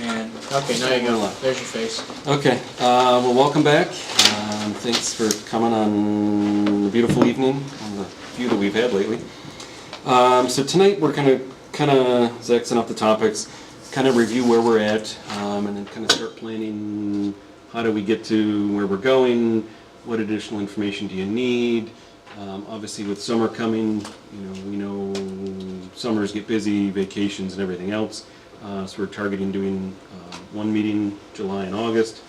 And, okay, now you go. There's your face. Okay, well, welcome back. Thanks for coming on the beautiful evening, on the few that we've had lately. So tonight we're kind of Zach's off the topics, kind of review where we're at, and then kind of start planning how do we get to where we're going, what additional information do you need. Obviously with summer coming, we know summers get busy, vacations and everything else. So we're targeting doing one meeting July and August,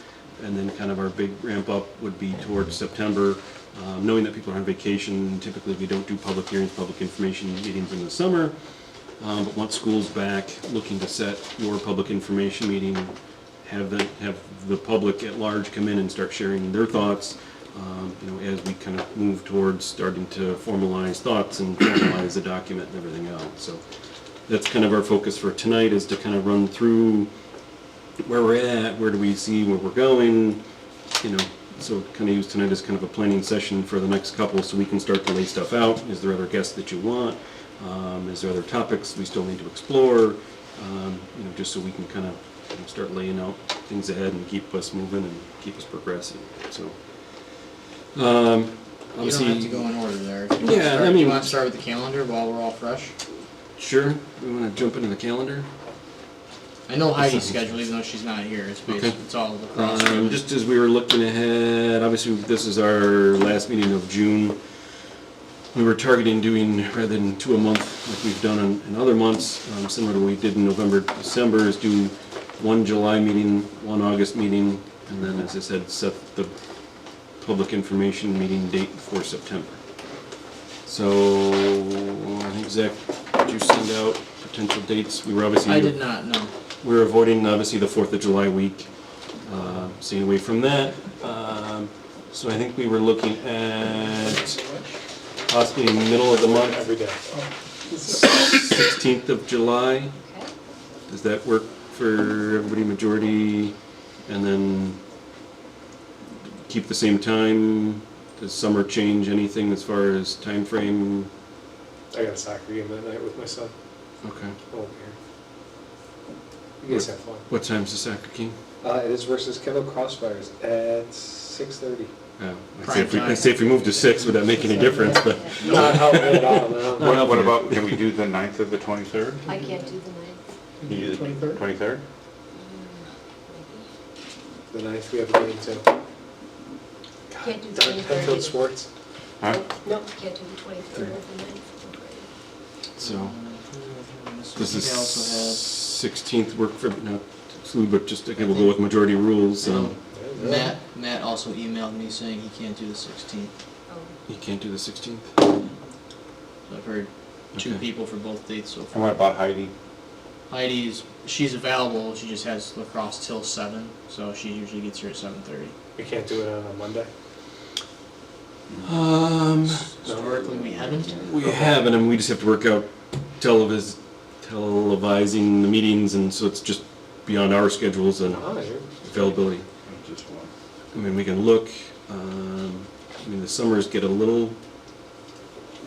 and then kind of our big ramp up would be towards September. Knowing that people are on vacation, typically we don't do public hearings, public information meetings in the summer. But once school's back, looking to set your public information meeting, have the public at large come in and start sharing their thoughts. As we kind of move towards starting to formalize thoughts and formalize the document and everything else. So that's kind of our focus for tonight, is to kind of run through where we're at, where do we see where we're going, so kind of use tonight as kind of a planning session for the next couple, so we can start to lay stuff out. Is there other guests that you want? Is there other topics we still need to explore? Just so we can kind of start laying out things ahead and keep us moving and keep us progressing. So. Obviously, you don't have to go in order there. You want to start with the calendar while we're all fresh? Sure. We want to jump into the calendar? I know Heidi's schedule, even though she's not here. It's all the cross. Just as we were looking ahead, obviously this is our last meeting of June. We were targeting doing, rather than 2 a month like we've done in other months, similar to what we did in November, December, is do one July meeting, one August meeting, and then, as I said, set the public information meeting date for September. So I think, Zach, did you send out potential dates? We were obviously... I did not, no. We were avoiding, obviously, the 4th of July week, staying away from that. So I think we were looking at possibly in the middle of the month. Every day. 16th of July. Does that work for everybody, majority? And then keep the same time? Does summer change anything as far as time frame? I got a soccer game that night with my son. Okay. Over here. You guys have fun. What time's the soccer game? It is versus Kendall Crossfires at 6:30. Yeah. I'd say if we move to 6, would that make any difference? But Not helping at all, no. What about, can we do the 9th or the 23rd? I can't do the 9th. Can you do the 23rd? 23rd? The 9th we have a game too. Can't do the Darn 23rd. Penfield Sports. Huh? No, can't do the 23rd or the 9th. so This does also the 16th work for, not exclude, but just again, we'll go with majority rules. had Matt also emailed me saying he can't do the 16th. Oh. You can't do the 16th? So I've heard two Okay. people for both dates so And far. what about Heidi? She's available. She just has lacrosse till 7, so she usually gets here at 7:30. We can't do it on a Monday. Historically, we haven't. We haven't, and we just have to work out televising the meetings, and so it's just beyond our schedules and availability. Just one. I mean, we can look. The summers get a little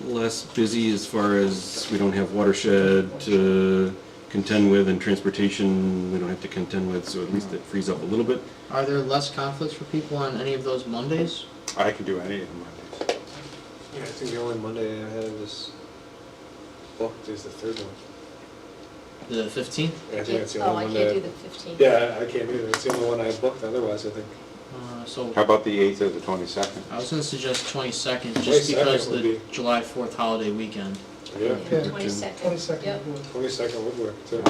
less busy as far as we don't have watershed to contend with, and transportation we don't have to contend with, so at least it frees up a little bit. Are there less conflicts for people on any of those Mondays? I can do any of the Mondays. Yeah, I think the only Monday I have is booked is the 3rd one. The 15th? I think that's the Oh, only I one can't that... do the 15th. Yeah, I can't either. It's the only one I booked otherwise, I think. So How about the 8th or the 22nd? I was going to suggest 22nd, just 22nd because would the be- July 4th holiday weekend. Yeah. 22nd. Yep. 22nd would work too.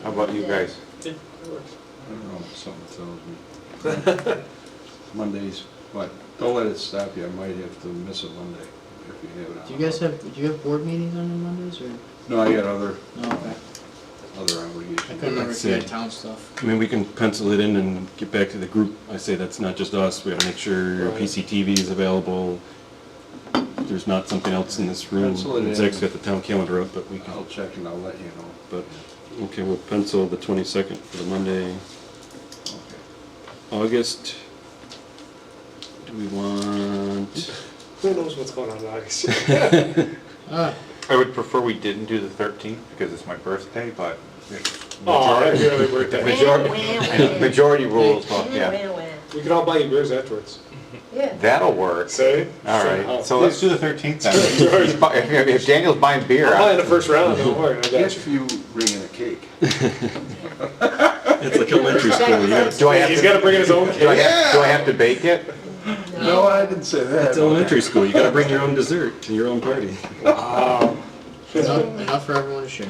How about you guys? Yeah, that works. I don't know, something tells me. Mondays, what, don't let it stop you, I might have to miss a Monday if you have it on. Do you have board meetings on Mondays or? No, I got other No, okay. I I obligations. couldn't remember if you had town stuff. I mean, we can pencil it in and get back to the group. I say that's not just us, we gotta make sure your Right. PCTV is available. There's not something else in this room. Pencil it in. Zach's got the town calendar up, but we can, I'll check and I'll let you know. but, okay, we'll pencil the 22nd for the Monday. Okay. August, do we want? Who knows what's going on in August? Ah, I would prefer we didn't do the 13th because it's my birthday, but Oh, happy early birthday. Majority rules, well, yeah. We can all buy you beers afterwards. Yeah. That'll work. Say? All right, so let's do the 13th then. Sure. If Daniel's buying beer, I'll buy in the first round, don't worry, I got If you. you bring in a cake. It's like elementary school, you gotta, do I have He's to, gotta bring in his own do I cake. have, do I have to bake it? No, I didn't say that. it's elementary school, you gotta bring your own dessert to your own party. Wow. Enough for everyone to share.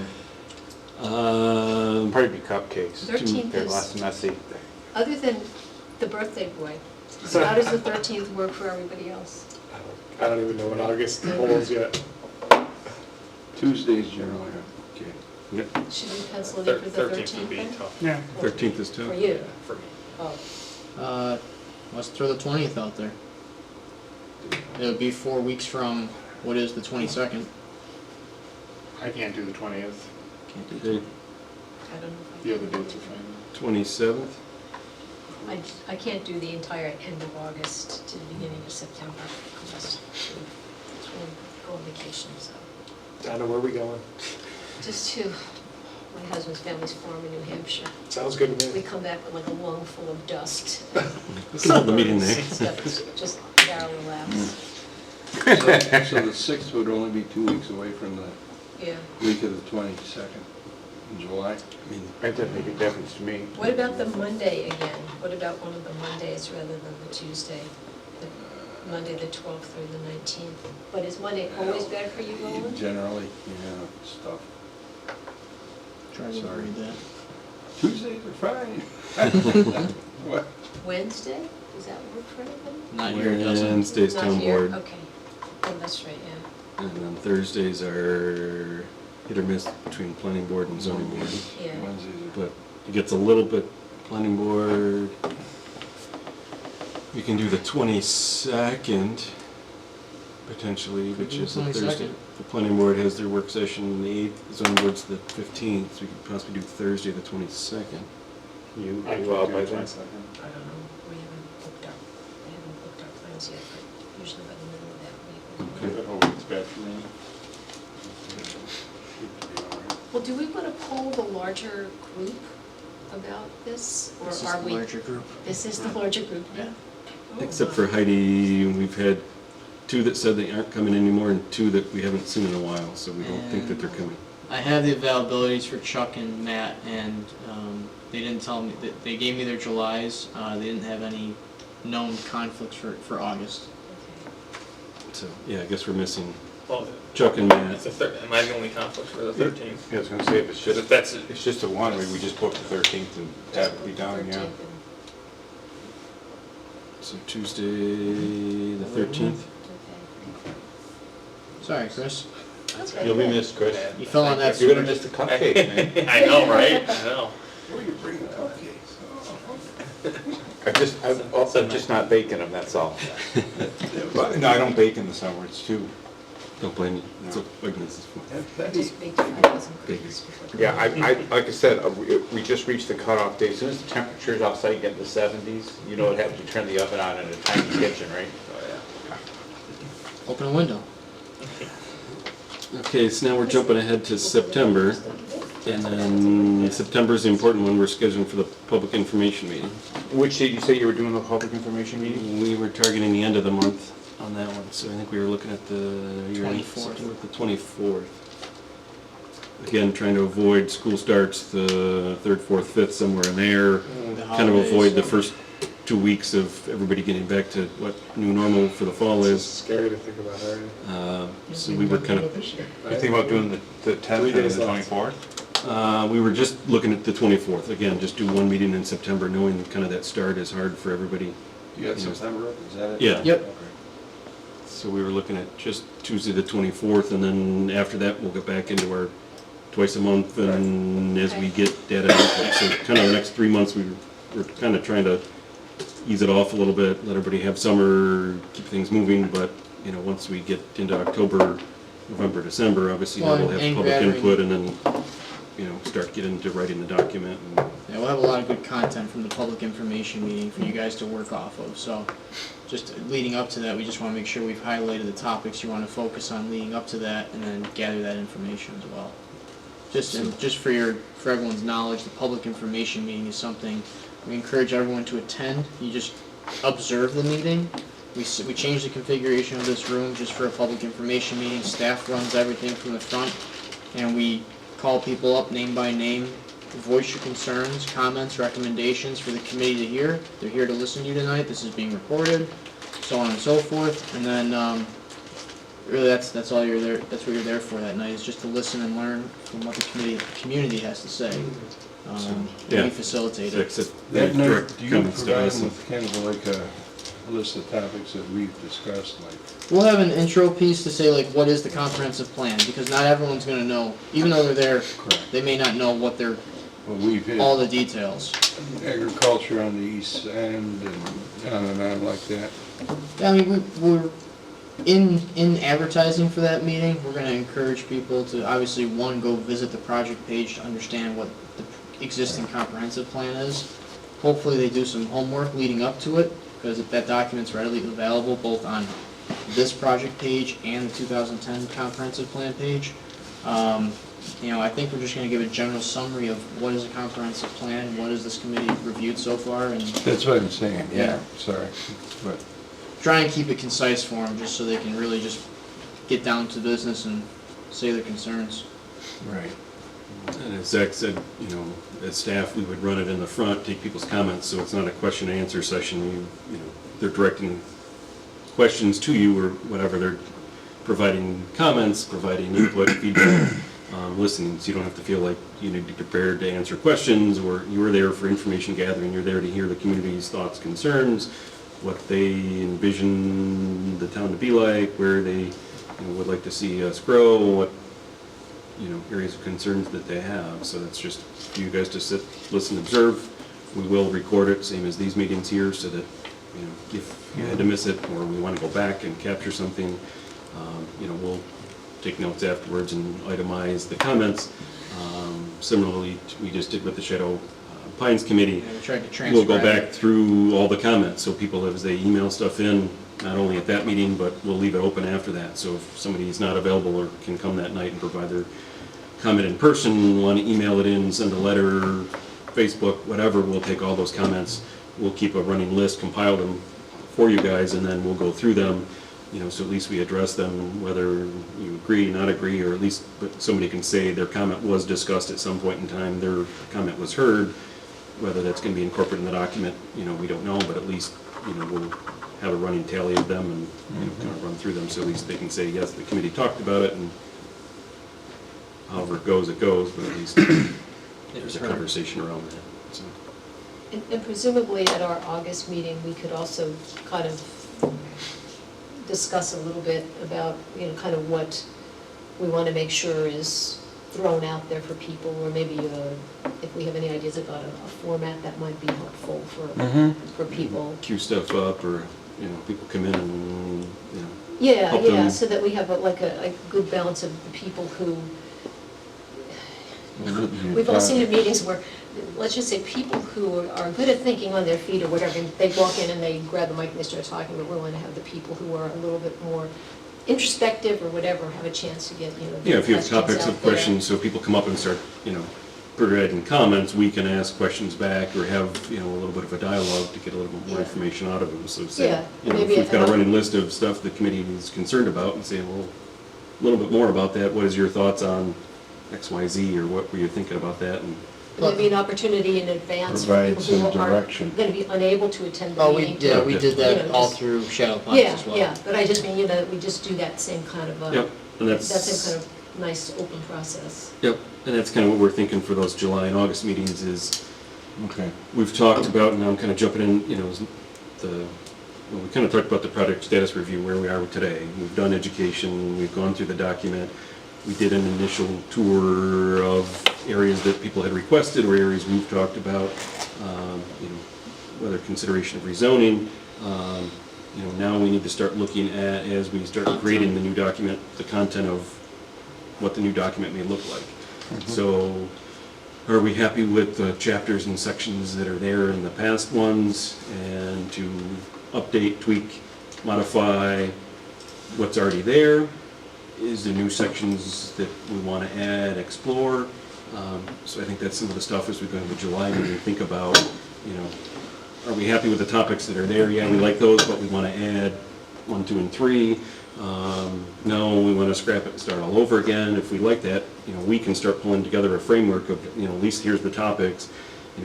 Probably be cupcakes. 13th They're is- less messy. Other than the birthday boy, so how does the 13th work for everybody else? I don't even know what August holds yet. Tuesdays generally are okay. Should we pencil it in for the 13th then? Yeah. 13th is For too. you? For me. Oh, Let's throw the 20th out there. It would be 4 weeks from what is the 22nd. I can't do the 20th. Can't do Okay, I don't know if I The can. other dates are fine. 27th, I can't do the entire end of August to the beginning of September, because we'll go on vacation, so. Donna, where are we going? Just to my husband's family's farm in New Hampshire. Sounds good to We me. come back with like a lung full of dust. we can hold the meeting there. Stuff, just barrel laughs. So the 6th would only be 2 weeks away from the Yeah. week of the 22nd in July. I mean, That doesn't make a difference to me. What about the Monday again? What about one of the Mondays rather than the Tuesday? The Monday, the 12th or the 19th? But is Monday always bad for you, Roland? Generally, yeah, it's tough. Try to Sorry. read that. Tuesdays are fine. What? Wednesday? Does that work for anybody? Not here, it doesn't. Wednesday's Not town here? board, Okay. Oh, that's right, yeah. and then Thursdays are hit or miss between planning board and zoning board. Yeah. Wednesdays are But it gets a little bit, planning board, you can do the 22nd, potentially, which is a 22nd. Thursday. The planning board has their work session the 8th, the zoning board's the 15th, so we could possibly do Thursday the 22nd. You, I are can't you out do by the then? 22nd. I don't know, we haven't booked our plans yet, but usually by the middle of that week. Okay. That whole week's bad for me. should be all right. Well, do we want to poll the larger group about this, or This is are the we? larger group. This is the larger group? Yeah. Oh, Except for Heidi, we've had 2 that said they aren't coming anymore and 2 that we haven't seen in a while, so we don't think that they're coming. I have the availabilities for Chuck and Matt, and they didn't tell me, they gave me their Julys. They didn't have any known conflicts for August. Okay. So, yeah, I guess we're missing Well, Chuck and Matt. it's am I the only conflict for the 13th? Yeah, I was gonna say, if it's Because just, if that's, it's just a one, we just book the 13th and have it be done, yeah. 13th and- So Tuesday, the 13th. Okay. Sorry, Chris. Okay, You'll be good. missed, Chris. You fell on that You're sword. gonna miss the cupcake, man. I know, right? I know. Oh, you're bringing cupcakes. Oh, I'm just not baking them, that's all. But, no, I don't bake in the summer, it's too, Don't blame me. That's what Ignace is for. And I Betty, just baked 5,000 cookies before. yeah, like I said, we just reached the cutoff date. As soon as the temperatures outside get in the 70s, you know what happens, you turn the oven on in a tiny kitchen, right? Open a window. Okay, so now we're jumping ahead to September, and then September's the important one. We're scheduling for the public information meeting. Which did you say you were doing the public information meeting? We were targeting the end of the month on that one, so I think we were looking at the 24th. The 24th. Again, trying to avoid school starts the 3rd, 4th, 5th, somewhere in there. The Kind of avoid the holidays. first 2 weeks of everybody getting back to what new normal for the fall It's is. scary to think about already. So we were kind of, You think about doing the 10th 3 and days the left. 24th? we were just looking at the 24th. Again, just do one meeting in September, knowing kind of that start is hard for everybody. you got September up, is that it? Yeah. Yep. Okay. So we were looking at just Tuesday the 24th, and then after that, we'll get back into our twice a month, and as we get data input. So kind of the next 3 months, we're kind of trying to ease it off a little bit, let everybody have summer, keep things moving, but, you know, once we get into October, November, December, obviously now we'll have and public gathering. input, and then, you know, start getting into writing the document. And Yeah, we'll have a lot of good content from the public information meeting for you guys to work off of. So just leading up to that, we just want to make sure we've highlighted the topics you want to focus on leading up to that, and then gather that information as well. Just for everyone's knowledge, the public information meeting is something we encourage everyone to attend. You just observe the meeting. We changed the configuration of this room just for a public information meeting. Staff runs everything from the front, and we call people up name by name, voice your concerns, comments, recommendations for the committee to hear. They're here to listen to you tonight. This is being recorded, so on and so forth. And then really that's all you're there. That's what you're there for that night, is just to listen and learn from what the community has to say. Yeah. We facilitate it. That night, Direct do you comments to provide us. them with kind of like a list of topics that we've discussed, like? We'll have an intro piece to say like what is the comprehensive plan, because not everyone's going to know, even though they're there, Correct. they may not know what they're Well, we've all hit the details. agriculture on the east end and on like that. Yeah, I mean, we're in advertising for that meeting. We're going to encourage people to obviously, one, go visit the project page to understand what the existing comprehensive plan is. Hopefully they do some homework leading up to it, because if that document's readily available both on this project page and the 2010 comprehensive plan page. I think we're just going to give a general summary of what is a comprehensive plan, what has this committee reviewed so far, and That's what I'm saying, Yeah. yeah, sorry. But try and keep it concise for them, just so they can really just get down to business and say their concerns. right. And as Zach said, as staff, we would run it in the front, take people's comments, so it's not a question and answer session. They're directing questions to you or whatever. They're providing comments, providing input, feedback, listening, so you don't have to feel like you need to be prepared to answer questions, or you were there for information gathering. You're there to hear the community's thoughts, concerns, what they envision the town to be like, where they would like to see us grow, what areas of concerns that they have. So it's just for you guys to sit, listen, observe. We will record it, same as these meetings here, so that if you had to miss it or we want to go back and capture something, we'll take notes afterwards and itemize the comments. Similarly, we just did with the Shadow Pines Committee. We tried to transcribe We'll go back it. through all the comments, so people, as they email stuff in, not only at that meeting, but we'll leave it open after that. So if somebody is not available or can come that night and provide their comment in person, want to email it in, send a letter, Facebook, whatever, we'll take all those comments. We'll keep a running list, compile them for you guys, and then we'll go through them, so at least we address them, whether you agree, not agree, or at least somebody can say their comment was discussed at some point in time, their comment was heard. Whether that's going to be incorporated in the document, we don't know, but at least, we'll have a running tally of them and, kind of run through them, so at least they can say, yes, the committee talked about it, and however it goes, but at least there's a conversation around that, so. And presumably at our August meeting, we could also kind of discuss a little bit about, kind of what we want to make sure is thrown out there for people, or maybe if we have any ideas about a format that might be helpful for people. Queue stuff up, or, people come in and, Yeah, help them. so that we have a good balance of the people who, we've all seen in meetings where, let's just say, people who are good at thinking on their feet or whatever, and they walk in and they grab the mic and they start talking, but we want to have the people who are a little bit more introspective or whatever have a chance to get, Yeah, if you have questions topics out of there. questions, so people come up and start, providing comments, we can ask questions back, or have, a little bit of a dialogue to get a little bit more Yeah. information out of them. So say, Yeah, if maybe we've got a a- running list of stuff the committee is concerned about, and say, well, a little bit more about that, what is your thoughts on X, Y, Z, or what were you thinking about that? And Maybe an opportunity in advance for Provide people some who are direction. going to be unable to attend the Oh, meeting. we did that all through Shadow Pines Yeah, as well. yeah, but I just mean, we just do that same kind of, Yep, and that same kind of nice open process. Yep, and that's kind of what we're thinking for those July and August meetings is, Okay. we've talked about, and now I'm kind of jumping in, we kind of talked about the project status review, where we are today. We've done education, we've gone through the document, we did an initial tour of areas that people had requested or areas we've talked about, whether consideration of rezoning. Now we need to start looking at, as we start creating the new document, the content of what the new document may look like. So, are we happy with the chapters and sections that are there in the past ones, and to update, tweak, modify what's already there? Is there new sections that we want to add, explore? So I think that's some of the stuff as we go into July, when we think about, are we happy with the topics that are there? Yeah, we like those, but we want to add 1, 2, and 3. No, we want to scrap it and start all over again. If we like that, we can start pulling together a framework of, at least here's the topics,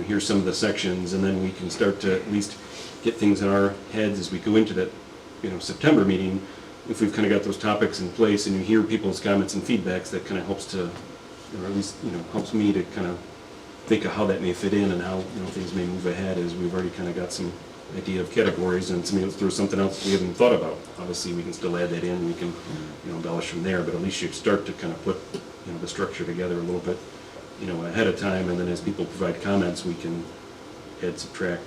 here's some of the sections, and then we can start to at least get things in our heads as we go into that, September meeting. If we've kind of got those topics in place and you hear people's comments and feedbacks, that kind of helps to, or at least, helps me to kind of think of how that may fit in and how, things may move ahead, as we've already kind of got some idea of categories, and somebody else throws something else we haven't thought about. Obviously, we can still add that in, we can, embellish from there, but at least you start to kind of put, the structure together a little bit, ahead of time, and then as people provide comments, we can add, subtract,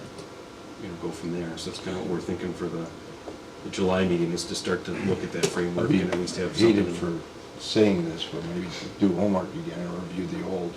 go from there. So that's kind of what we're thinking for the July meeting, is to start to look at that framework and at least have something. Hated for saying this, but maybe do homework again or review the old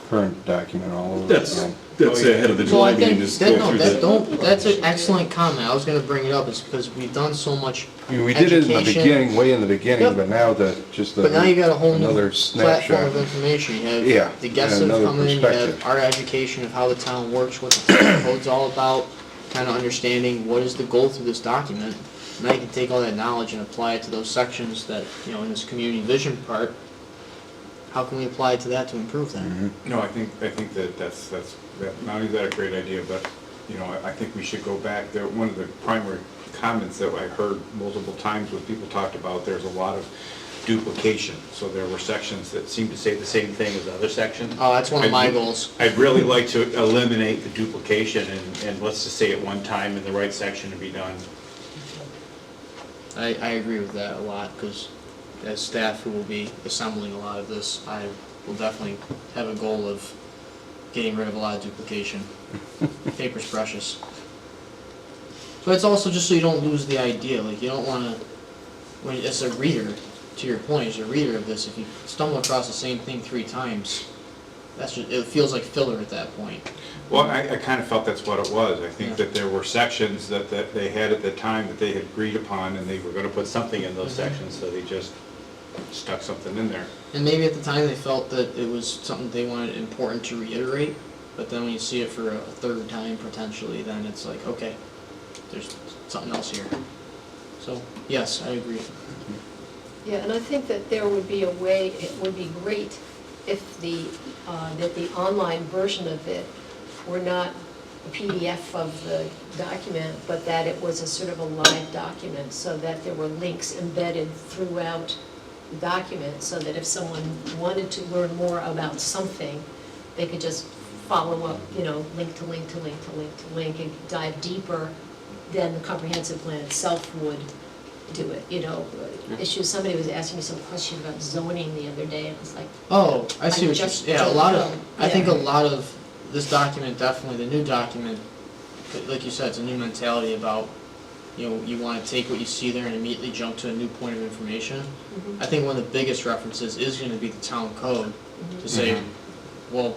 current document all over again. That's ahead of the Well, July I meeting, think, is go through that. that's an excellent comment. I was gonna bring it up, is because we've done so much I mean, we did it in the education. beginning, way in the beginning, Yep. but now But now you got a whole new another platform snapshot. of information. You have Yeah, the guests and that have another come in, you have perspective. our education of how the town works, what the town code's all about, kind of understanding what is the goal through this document. Now you can take all that knowledge and apply it to those sections that, in this community vision part, how can we apply it to that to improve that? No, I think that's, not only is that a great idea, but, I think we should go back. One of the primary comments that I heard multiple times when people talked about, there's a lot of duplication. So there were sections that seemed to say the same thing as other sections. Oh, that's one of my goals. I'd really like to eliminate the duplication and let's just say it one time in the right section and be done. I agree with that a lot, because as staff who will be assembling a lot of this, I will definitely have a goal of getting rid of a lot of duplication. Paper's precious. But it's also just so you don't lose the idea, like, you don't wanna, when, as a reader, to your point, as a reader of this, if you stumble across the same thing 3 times, that's just, it feels like filler at that point. Well, I kind of felt that's what it was. I Yeah. think that there were sections that they had at the time that they had agreed upon, and they were gonna put something in those sections, so they just stuck something in there. And maybe at the time they felt that it was something they wanted important to reiterate, but then when you see it for a 3rd time potentially, then it's like, okay, there's something else here. So, yes, I agree. Yeah, and I think that there would be a way, it would be great if that the online version of it were not a PDF of the document, but that it was a sort of a live document, so that there were links embedded throughout the document, so that if someone wanted to learn more about something, they could just follow up, link to link to link to link to link, and dive deeper than the comprehensive plan itself would do it, issues. Somebody was asking me some question about zoning the other day, and I was like, Oh, I see I what you're, just yeah, a don't lot of, know. I think a Yeah. lot of this document, definitely, the new document, like you said, it's a new mentality about, you wanna take what you see there and immediately jump to a new point of information. I think one of the biggest references is gonna be the town code, to say, well,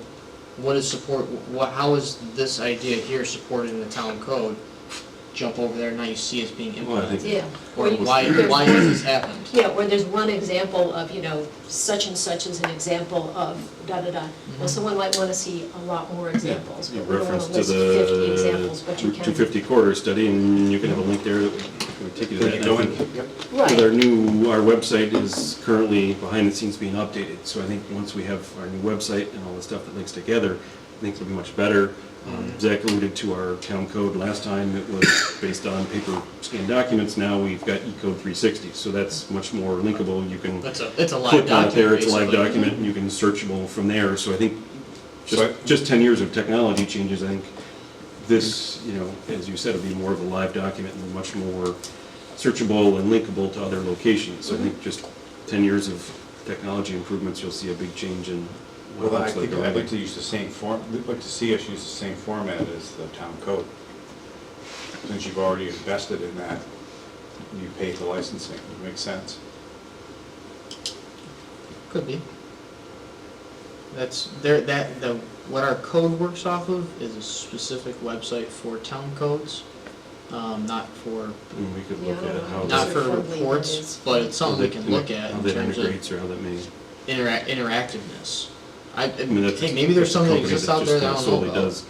what is how is this idea here supported in the town code? Jump over there, now you see it's being Well, I implemented. think yeah. Or Or you- why there's- has this happened? Yeah, or there's one example of, such and such is an example of da-da-da. Well, someone might want to see a lot more examples, You but we don't want reference to to list 50 the examples, but you Route can. 250 corridor study, and you can have a link there that would take you to that. And I think Right. our website is currently behind the scenes being updated, so I think once we have our new website and all the stuff that links together, I think it'll be much better. Zach alluded to our town code last time. It was based on paper scanned documents. Now we've got E-code 360, so that's much more linkable. You can It's a live click on it there, document, it's a live basically. document, and you can searchable from there. So I think So- just 10 years of technology changes, I think this, as you said, will be more of a live document and much more searchable and linkable to other locations. So I think just 10 years of technology improvements, you'll see a big change in what it Well, I looks like think I'd like already. to use the same I'd like to see us use the same format as the town code. Since you've already invested in that, you paid the licensing, it makes sense. Could be. That's what our code works off of is a specific website for town codes, not for And we could Yeah, look I at don't know. how not that, for User-friendly that reports, is. but it's something we can look at how in that terms of integrates or how that may. interactiveness. mean, that's- hey, maybe there's that's a something that company exists out there that I just don't know solely about. does.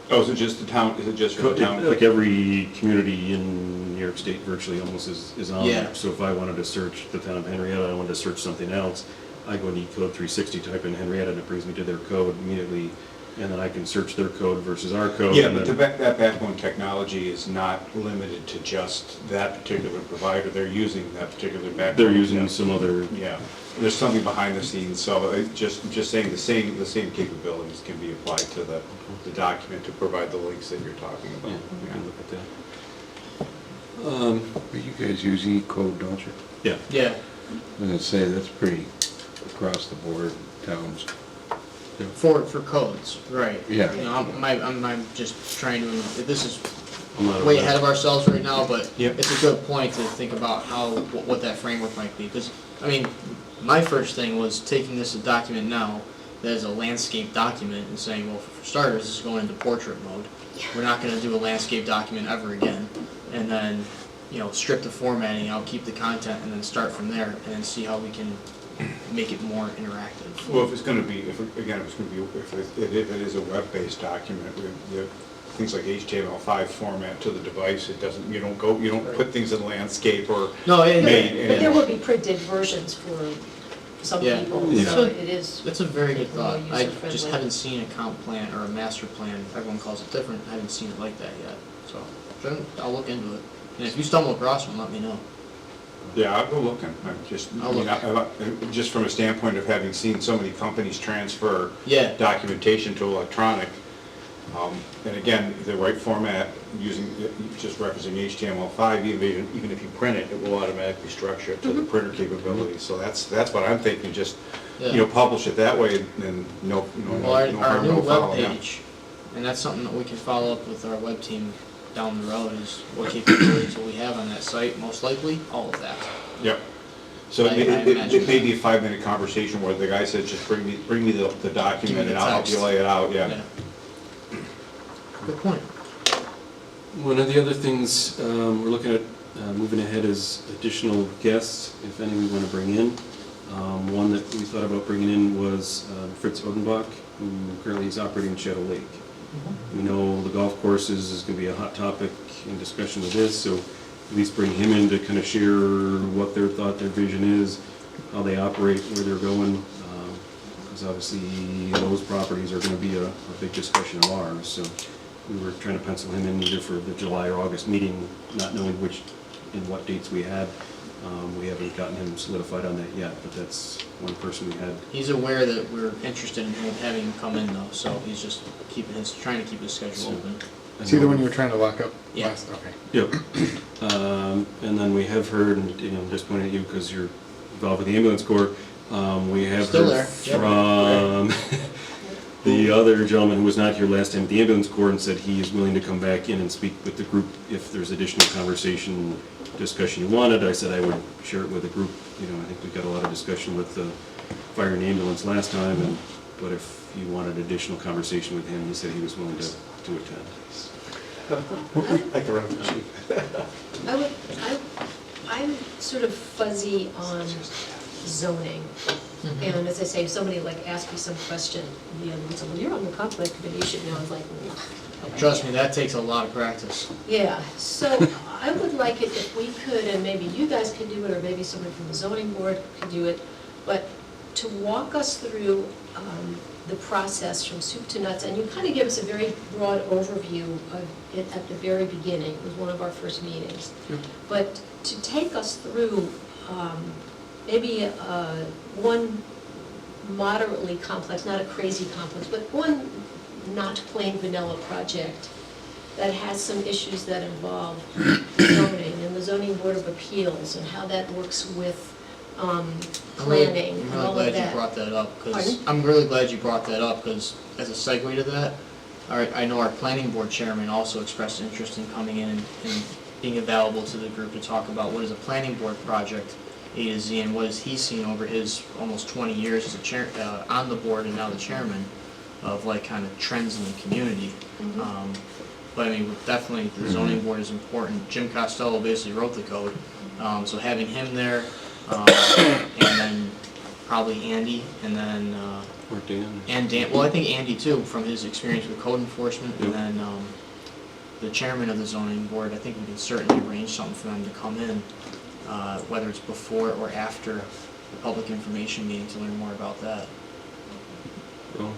Oh, is it just the town, is it just for the town? Like every community in New York State virtually almost is on Yeah. there. So if I wanted to search the town of Henrietta, I wanted to search something else, I go to Code 360, type in Henrietta, and it brings me to their code immediately, and then I can search their code versus our code. Yeah, and but then- that backbone technology is not limited to just that particular provider. They're using that particular backbone. They're using some other, Yeah, there's something behind the scenes, so just saying the same capabilities can be applied to the document to provide the links that you're talking yeah, about. we can look at that. But you guys use E-code, don't you? Yeah, Yeah, I was gonna say, that's pretty across the board, towns. for codes, right. Yeah. You know, I'm just trying to, this is I'm not way aware. ahead of ourselves right now, but Yep. it's a good point to think about what that framework might be. Because, I mean, my first thing was taking this document now, that is a landscape document, and saying, well, for starters, this is going into portrait mode. We're not gonna do a landscape document ever again. And then, you know, strip the formatting out, keep the content, and then start from there, and then see how we can make it more interactive. Well, if it's gonna be, if it is a web-based document, with things like HTML5 format to the device, it doesn't, you don't put things in landscape or No, But made. but there will be printed versions for some Yeah. people, Yeah. so it is. That's a very good thought. More I user-friendly. just haven't seen a comp plan or a master plan, everyone calls it different, I haven't seen it like that yet, so, I'll look into it. And if you stumble across one, let me know. Yeah, I'll go looking. I'm just, I'll look. just from a standpoint of having seen so many companies transfer Yeah, documentation to electronic, and again, the right format, just referencing HTML5, even if you print it, it will automatically structure it to the printer capability. So that's what I'm thinking, just, yeah. publish it that way, and no Well, our harm, new no foul. yeah. webpage, and that's something that we can follow up with our web team down the road, is what capabilities will we have on that site, most likely, all of that. Yep. So I it imagine may be a 5-minute conversation where the guy says, just bring me the document and I'll help you lay it out, yeah. Good point. one of the other things we're looking at moving ahead is additional guests, if any we want to bring in. One that we thought about bringing in was Fritz Odenbach, who currently is operating Shadow Lake. We know the golf courses is going to be a hot topic in discussion with this, so at least bring him in to kind of share what their thought, their vision is, how they operate, where they're going, because obviously those properties are going to be a big discussion of ours. So we were trying to pencil him in either for the July or August meeting, not knowing which and what dates we had. We haven't gotten him solidified on that yet, but that's one person we had. He's aware that we're interested in having him come in though, so he's just trying to keep his schedule open. Is he the one you were trying to lock up Yeah. last? Okay. Yep. And then we have heard, and I'm just pointing at you because you're involved with the ambulance corps, we have Still heard there. Yep. from the other gentleman who was not here last time at the ambulance corps and said he is willing to come back in and speak with the group if there's additional conversation, discussion you wanted. I said I would share it with the group. I think we got a lot of discussion with the fire and ambulance last time, but if you wanted additional conversation with him, he said he was willing to attend. I can run the chief. I'm sort of fuzzy on zoning. And as I say, if somebody like asked me some question, the other one said, well, you're on the conflict committee, you should know. I was like, okay. Trust me, that takes a lot of practice. Yeah, so I would like it if we could, and maybe you guys could do it, or maybe somebody from the zoning board could do it, but to walk us through the process from soup to nuts, and you kind of give us a very broad overview of it at the very beginning. It was one of our first meetings. But to take us through maybe one moderately complex, not a crazy complex, but one not plain vanilla project that has some issues that involve zoning and the zoning board of appeals and how that works with planning and all of that. I'm really glad you brought that up, because as a segue to that, I know our planning board chairman also expressed interest in coming in and being available to the group to talk about what is a planning board project A to Z, and what has he seen over his almost 20 years as a chair on the board and now the chairman of kind of trends in the community. But I mean, definitely the zoning board is important. Jim Costello basically wrote the code, so having him there, and then probably Andy, and then Or Dan. And Dan, well, I think Andy too, from his experience with code enforcement, and Yep. then the chairman of the zoning board, I think we can certainly arrange something for them to come in, whether it's before or after the public information meeting to learn more about that. Well,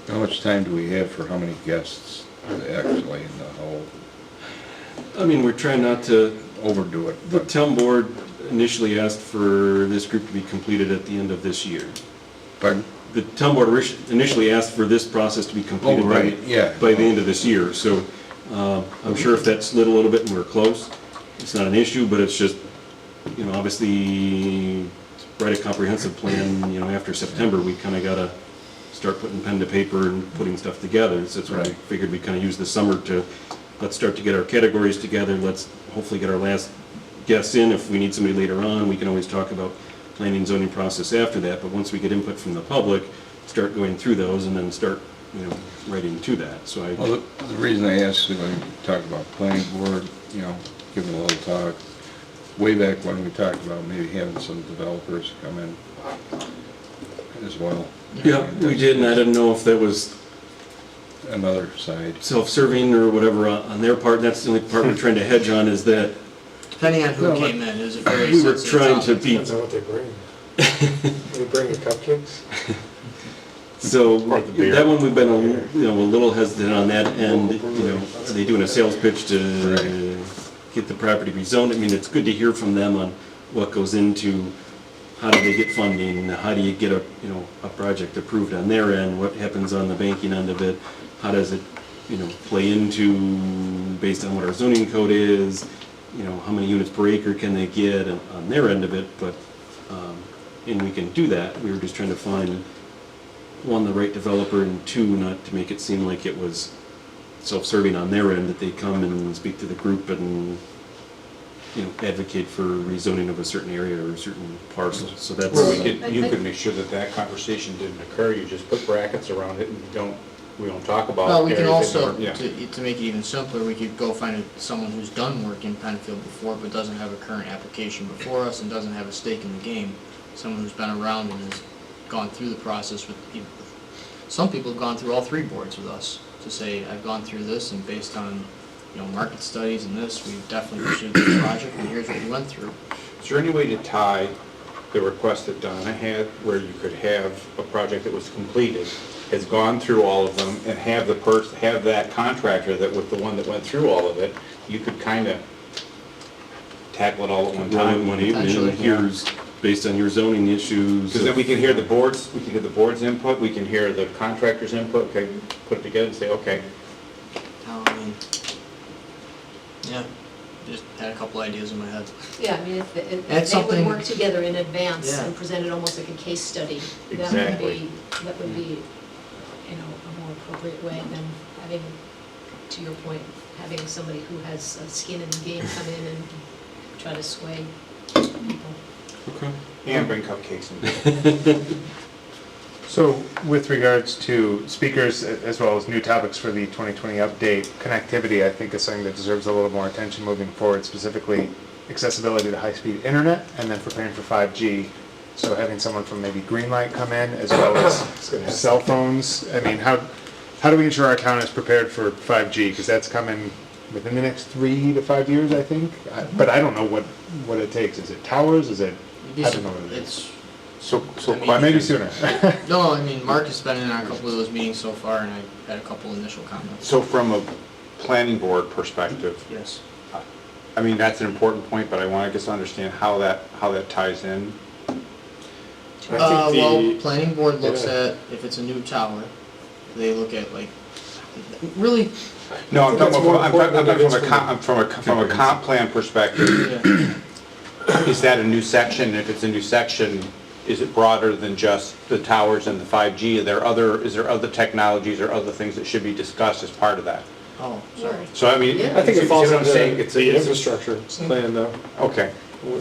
How much time do we have for how many guests actually in the whole, I mean, we're trying not to, overdo it? the But town board initially asked for this group to be completed at the end of this year. Pardon? The town board initially asked for this process to be completed Oh, right, yeah. by the end of this year. So I'm sure if that slid a little bit and we're close, it's not an issue, but it's just, obviously, to write a comprehensive plan, after September, we kind of got to start putting pen to paper and putting stuff together. So that's why we Right. figured we'd kind of use the summer to, let's start to get our categories together. Let's hopefully get our last guests in. If we need somebody later on, we can always talk about planning and zoning process after that. But once we get input from the public, start going through those and then start, writing to that. So Well, the reason I asked, when we talked about planning board, giving a little talk, way back when we talked about maybe having some developers come in as well. yeah, we did, and I didn't know if that was Another side. self-serving or whatever on their part. That's the only part we're trying to hedge on, is that Depending on who No, came in, it was a very we were sensitive trying to topic. be, Depends on what they bring. They bring the cupcakes? so Or the beer. that one we've been a little hesitant on that end. Are they doing a sales pitch to get the property rezoned? I mean, it's good to hear from them on what goes into, how do they get funding, how do you get a project approved on their end, what happens on the banking end of it, how does it, play into, based on what our zoning code is, how many units per acre can they get on their end of it, but, and we can do that. We were just trying to find, one, the right developer, and two, not to make it seem like it was self-serving on their end, that they come and speak to the group and, advocate for rezoning of a certain area or a certain parcel. So that's, Well, you could make sure that conversation didn't occur, you just put brackets around it and we don't talk about. Well, we can areas that also, are- yeah. to make it even simpler, we could go find someone who's done work in Penfield before, but doesn't have a current application before us and doesn't have a stake in the game. Someone who's been around and has gone through the process with people. Some people have gone through all three boards with us to say, I've gone through this, and based on, market studies and this, we've definitely pursued this project, and here's what we went through. Is there any way to tie the request that Donna had, where you could have a project that was completed, has gone through all of them, and have have that contractor that with the one that went through all of it, you could kind of tackle it all at one time? one evening, Potentially, and here's, based on your zoning issues. Because then we can hear the board's input, we can hear the contractor's input, okay, put it together and say, okay. Yeah, just had a couple ideas in my head. Yeah, I mean, if That's they would something- work together in advance Yeah. and present it almost like a case study, Exactly. that would be, a more appropriate way than having, to your point, having somebody who has a skin in the game come in and try to sway people. Okay. And bring cupcakes and So with regards to speakers as well as new topics for the 2020 update, connectivity I think is something that deserves a little more attention moving forward, specifically accessibility to high-speed internet and then preparing for 5G. So having someone from maybe Greenlight come in as well as cell phones. I mean, how do we ensure our town is prepared for 5G? Because that's coming within the next 3 to 5 years, I think. But I don't know what it takes. Is it towers? Is it, I don't know what it is. It's, So I mean, question. Maybe sooner. no, I mean, Mark has been in on a couple of those meetings so far, and I had a couple initial comments. So from a planning board perspective, Yes. I mean, that's an important point, but I want to just understand how that ties in. Well, planning board looks at, if it's a new tower, they look at really, No, I'm That's talking more about, important than it is from a comp plan perspective, yeah. is that a new section? If it's a new section, is it broader than just the towers and the 5G? Is there other technologies or other things that should be discussed as part of that? Oh, sorry. So I mean, Yeah. I think see it falls what I'm under saying? It's the infrastructure plan though. Okay,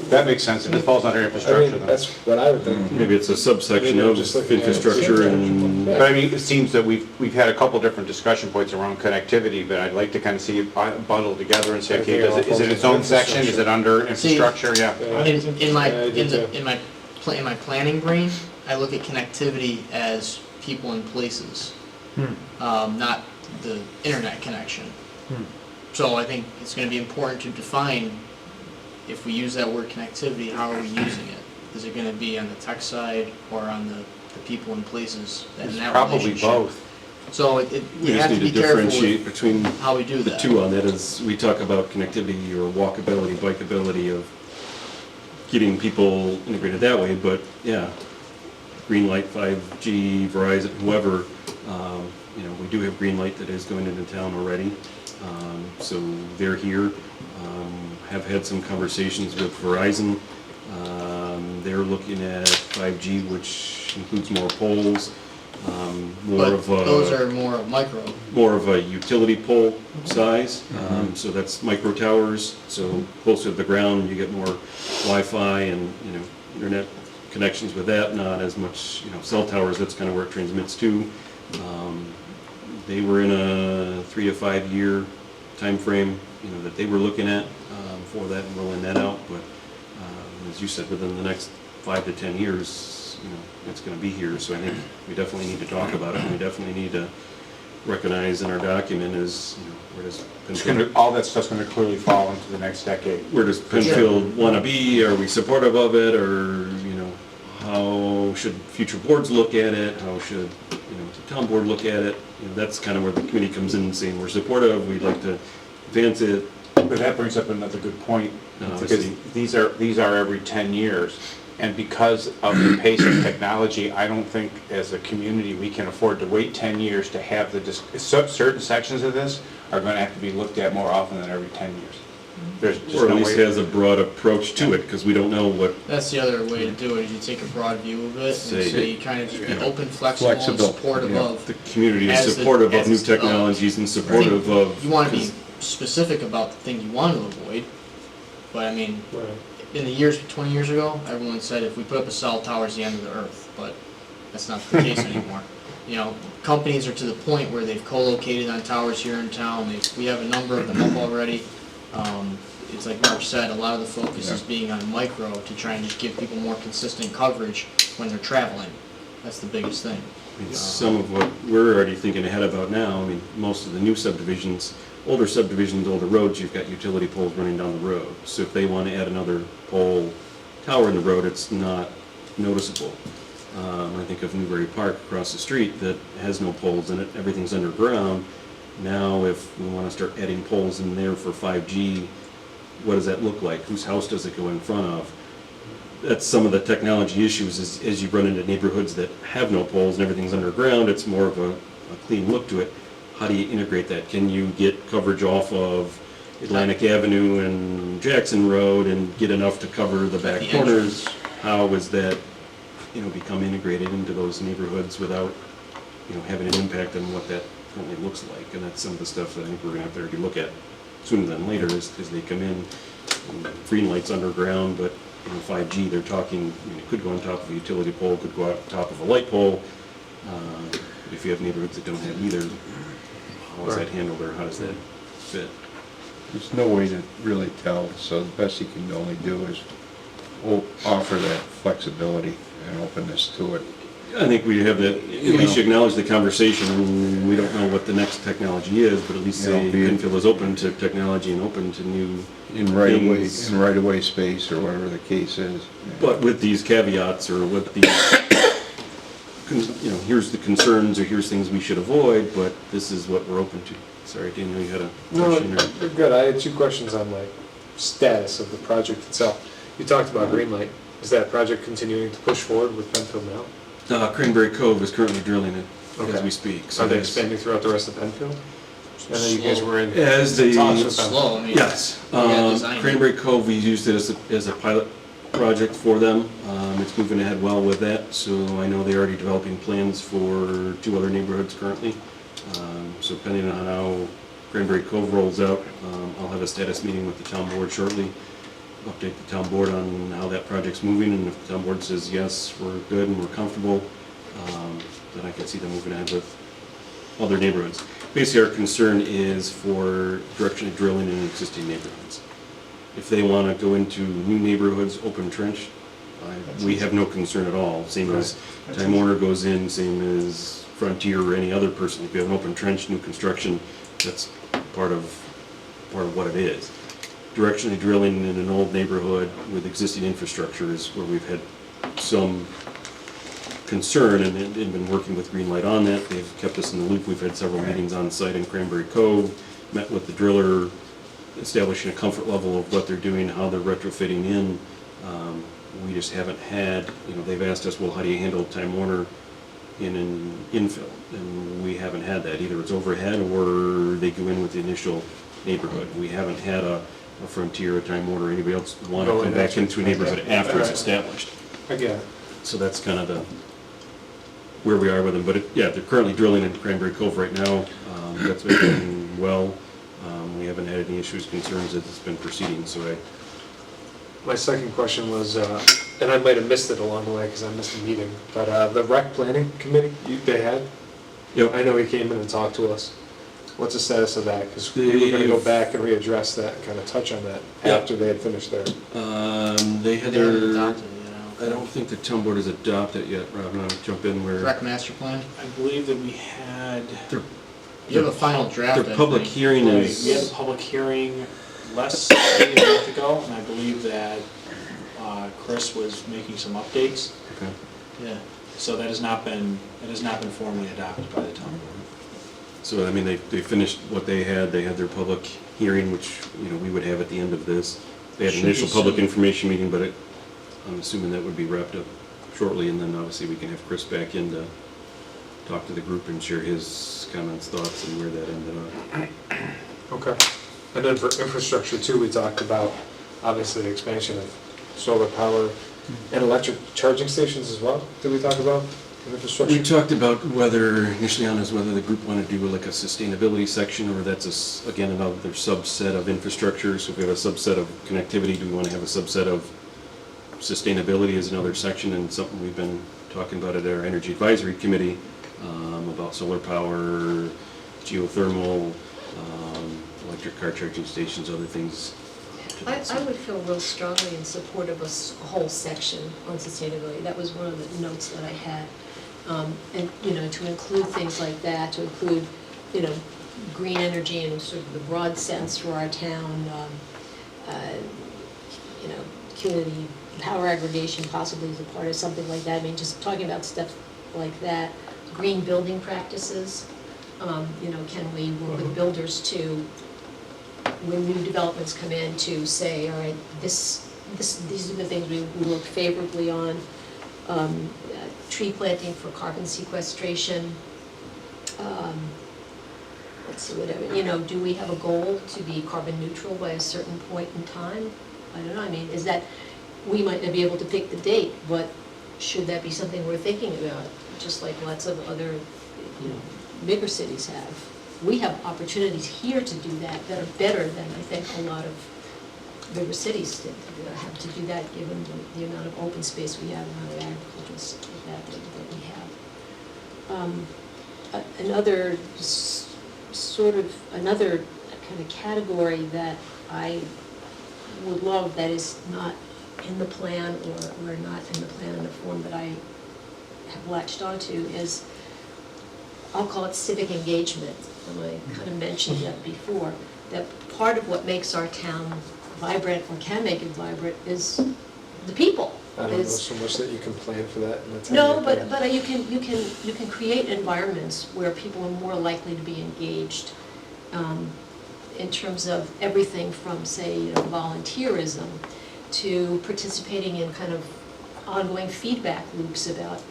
that makes sense. If it falls under I infrastructure mean, then. that's what I would think. Maybe it's a subsection Maybe of just looking at infrastructure and, But I mean, it seems that we've had a couple different discussion points around connectivity, but I'd like to kind of see it bundled together and say, I okay, think it all is it its falls own under section? Is it under infrastructure? Yeah. Yeah. In my Yeah, I do too. in my planning brain, I look at connectivity as people and places, not the internet connection. So I think it's going to be important to define, if we use that word connectivity, how are we using it? Is it going to be on the tech side or on the people and places in It's that probably relationship? both. So We we just have to need be to careful differentiate with between how we do the that. two on that. As we talk about connectivity or walkability, bikeability of getting people integrated that way, but yeah, green light, 5G, Verizon, whoever, we do have green light that is going into town already. So they're here. Have had some conversations with Verizon. They're looking at 5G, which includes more poles, But those are more micro. more of a utility pole size. So that's micro towers. So closer to the ground, you get more Wi-Fi and internet connections with that. Not as much cell towers. That's kind of where it transmits to. They were in a 3 to 5 year time frame, that they were looking at for that and rolling that out. But as you said, within the next 5 to 10 years, it's going to be here. So I think we definitely need to talk about it. And we definitely need to recognize in our document is, where does Penfield, All that stuff's gonna clearly fall into the next decade. where does Penfield want to be? Are we supportive of it, or how should future boards look at it? How should the town board look at it? That's kind of where the committee comes in, saying we're supportive. We'd like to advance it. But that brings up another good point, because these are every 10 years. And because of the pace of technology, I don't think as a community we can afford to wait 10 years to have certain sections of this are going to have to be looked at more often than every 10 years. There's just Or at no least way. has a broad approach to it, because we don't know what, That's the other way to do it, is you take a broad view of it, Say- and so you kind of just be open, flexible, and Flexible, supportive yeah. of. the community is As the- supportive of as new it's developed. technologies and supportive of. You want to be specific about the thing you want to avoid, but I mean, Right. in the years, 20 years ago, everyone said if we put up a cell tower, it's the end of the earth, but that's not the case anymore. Companies are to the point where they've co-located on towers here in town. We have a number of them up already. It's like Mark said, a lot of the focus is being on micro to try and just give people more consistent coverage when they're traveling. That's the biggest thing. Some of what we're already thinking ahead about now, most of the new subdivisions, older subdivisions, older roads, you've got utility poles running down the road. So if they want to add another pole tower in the road, it's not noticeable. I think of Newbury Park across the street that has no poles in it, everything's underground. Now if we want to start adding poles in there for 5G, what does that look like? Whose house does it go in front of? That's some of the technology issues, is as you run into neighborhoods that have no poles and everything's underground, it's more of a clean look to it. How do you integrate that? Can you get coverage off of Atlantic Avenue and Jackson Road and get enough to cover the back The corners? How is that, become integrated into those neighborhoods without, having an impact on what that currently looks like? And that's some of the stuff that I think we're gonna have to already look at sooner than later as they come in. Green light's underground, but 5G, they're talking, it could go on top of a utility pole, could go on top of a light pole. If you have neighborhoods that don't have either, how is that handled, or how does that fit? There's no way to really tell, so the best you can only do is offer that flexibility and openness to it. I think we have that, at least you acknowledge the conversation, and we don't know what the next technology is, but at least say Penfield is open to technology and open to new In right-of-way, things. in right-of-way space, or whatever the case is. But with these caveats, or with these, here's the concerns, or here's things we should avoid, but this is what we're open to. Sorry, Daniel, you had a No, question? or- you're good. I had 2 questions on status of the project itself. You talked about Greenlight. Is that project continuing to push forward with Penfield now? Cranberry Cove is currently drilling it as Okay. we speak. Are they that's- expanding throughout the rest of Penfield? I know you guys were in As the- talks with It's them. slow, I mean. Yes. We gotta design it. Cranberry Cove, we used it as a pilot project for them. It's moving ahead well with that, so I know they're already developing plans for 2 other neighborhoods currently. So depending on how Cranberry Cove rolls out, I'll have a status meeting with the town board shortly. Update the town board on how that project's moving, and if the town board says, yes, we're good and we're comfortable, then I can see them moving ahead with other neighborhoods. Basically, our concern is for directionally drilling in existing neighborhoods. If they want to go into new neighborhoods, open trench, We have no concern at all, same as Time Warner goes in, same as Frontier or any other person. If you have an open trench, new construction, that's part of what it is. Directionally drilling in an old neighborhood with existing infrastructure is where we've had some concern and been working with Greenlight on that. They've kept us in the loop. We've had several meetings on site in Cranberry Cove, met with the driller, establishing a comfort level of what they're doing, how they're retrofitting in. We just haven't had, they've asked us, well, how do you handle Time Warner in an infill? And we haven't had that. Either it's overhead or they go in with the initial neighborhood. We haven't had a Frontier, a Time Warner, anybody else want to come back into a neighborhood after it's established. I get it. So that's kind of where we are with them. But they're currently drilling in Cranberry Cove right now. That's been going well. We haven't had any issues, concerns as it's been proceeding, so My second question was, and I might have missed it along the way because I missed a meeting, but the rec planning committee, they had? Yep. I know he came in and talked to us. What's the status of that? Because we were gonna go back and readdress that, and kind of touch on that Yeah. after they had finished their. they had They haven't their, adopted it, I don't think the town board has adopted it yet, Rob, I'm gonna jump in where. Rec master plan? I believe that we had, You have a final draft, Their I public think. hearing we had a is, public hearing less than a month ago, and I believe that Chris was making some updates. okay. Yeah. So that has not been formally adopted by the town board. So, I mean, they finished what they had their public hearing, which, we would have at the end of this. They had an Should be initial public soon. information meeting, but I'm assuming that would be wrapped up shortly, and then obviously we can have Chris back in to talk to the group and share his comments, thoughts, and where that ended up. Okay. And then for infrastructure too, we talked about, obviously, the expansion of solar power and electric charging stations as well. Did we talk about in infrastructure? We talked about whether, initially on is whether the group wanted to do like a sustainability section, or that's, again, another subset of infrastructure. So if we have a subset of connectivity, do we want to have a subset of sustainability as another section? And something we've been talking about at our Energy Advisory Committee, about solar power, geothermal, electric car charging stations, other things. I would feel real strongly in support of a whole section on sustainability. That was one of the notes that I had. And, to include things like that, to include, green energy in sort of the broad sense for our town, community power aggregation possibly as a part of something like that. I mean, just talking about stuff like that. Green building practices, can we work with builders to, when new developments come in, to say, all right, these are the things we work favorably on. Tree planting for carbon sequestration. Let's see, whatever, do we have a goal to be carbon neutral by a certain point in time? I don't know, I mean, is that, we might not be able to pick the date, but should that be something we're thinking about? Just like lots of other, bigger cities have. We have opportunities here to do that are better than I think a lot of bigger cities have to do that, given the amount of open space we have, the amount of agricultural stuff like that we have. Another kind of category that I would love that is not in the plan or not in the plan in the form that I have latched onto is, I'll call it civic engagement. And I kind of mentioned that before, that part of what makes our town vibrant or can make it vibrant is the people. I don't know so much that you can plan for that in the town. No, but you can create environments where people are more likely to be engaged in terms of everything from, say, volunteerism to participating in kind of ongoing feedback loops about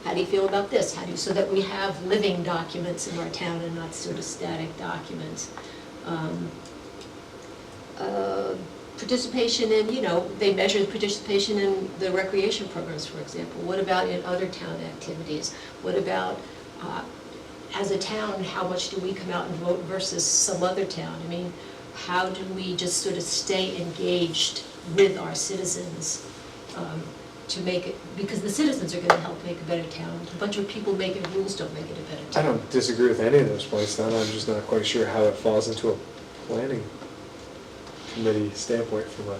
how do you feel about this? So that we have living documents in our town and not sort of static documents. Participation in, they measure participation in the recreation programs, for example. What about in other town activities? What about, as a town, how much do we come out and vote versus some other town? I mean, how do we just sort of stay engaged with our citizens to make it, because the citizens are going to help make a better town. A bunch of people making rules don't make it a better I town. don't disagree with any of those points, Don. I'm just not quite sure how it falls into a planning committee standpoint from a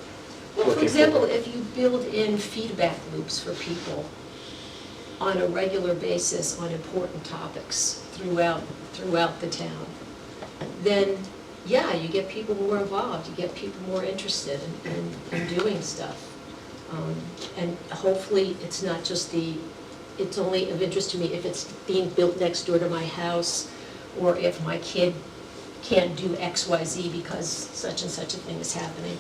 Well, for looking example, forward. if you build in feedback loops for people on a regular basis on important topics throughout the town, then, yeah, you get people more involved, you get people more interested in doing stuff. And hopefully, it's not just it's only of interest to me if it's being built next door to my house, or if my kid can't do X, Y, Z because such and such a thing is happening.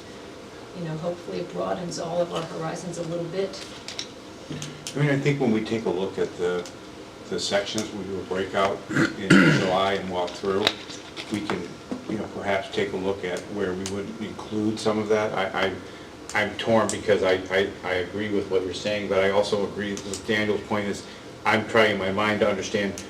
You know, hopefully it broadens all of our horizons a little bit. I mean, I think when we take a look at the sections we do a breakout in July and walk through, we can, you know, perhaps take a look at where we would include some of that. I'm torn because I agree with what you're saying, but I also agree with Daniel's point is I'm trying in my mind to understand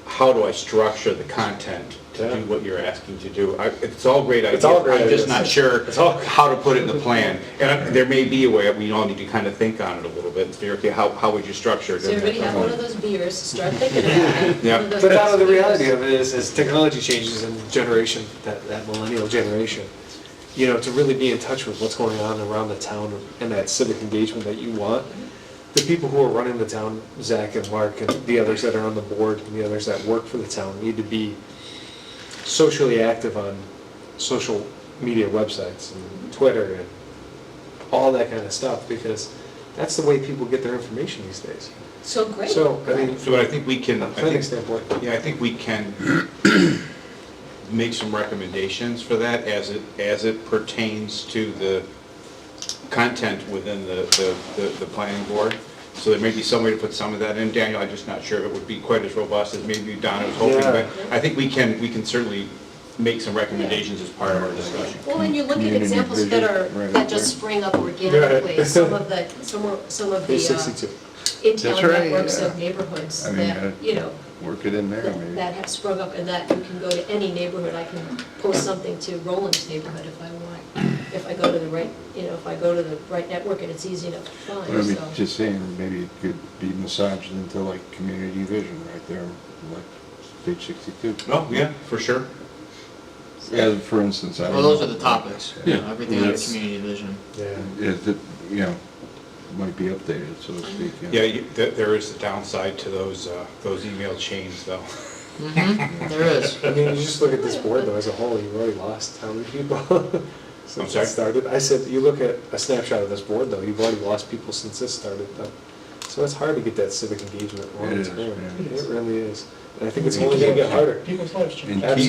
how do I structure the content to do what you're asking to do. It's all great ideas. It's all great I'm just ideas. not sure It's all- how to put it in the plan. And there may be a way, we all need to kind of think on it a little bit and figure, okay, how would you structure it? So everybody have one of those beers, start thinking about it. Yeah. One of those But out of the beers. reality of it is, as technology changes in generation, that millennial generation, you know, to really be in touch with what's going on around the town and that civic engagement that you want, the people who are running the town, Zach and Mark and the others that are on the board and the others that work for the town need to be socially active on social media websites and Twitter and all that kind of stuff, because that's the way people get their information these days. So great. So, I mean, So I think we can, from a I planning think, standpoint, yeah, I think we can make some recommendations for that as it pertains to the content within the planning board. So there may be some way to put some of that in. Daniel, I'm just not sure if it would be quite as robust as maybe Donna was hoping, Yeah. but I think we can certainly make some recommendations as part of our discussion. Well, and you look at Community examples vision, that right just there. spring up organically, Right. some of the page 62. in-town That's right, networks yeah. of neighborhoods I mean, that, you know, Work it in there, maybe. that have sprung up, and that you can go to any neighborhood. I can post something to Roland's neighborhood if I want, if I go to the right, you know, if I go to the right network and it's easy enough to find, Well, I mean, so. just saying, maybe it could be massaged into like community vision right there, like page 62. Oh, yeah, for sure. Yeah, for instance, I Well, don't those know. are the topics, Yeah. everything under That's- community vision. Yeah. Is it, you know, might be updated, so to speak. Yeah, there is the downside to those email chains though. Mm-hmm, there is. I mean, you just look at this board though as a whole, you've already lost how many people since sorry? it started? I said, you look at a snapshot of this board though, you've already lost people since this started though. So it's hard to get that civic engagement It long is, term. yeah. It really is. And I think it's And only gonna get harder. People's lives change. And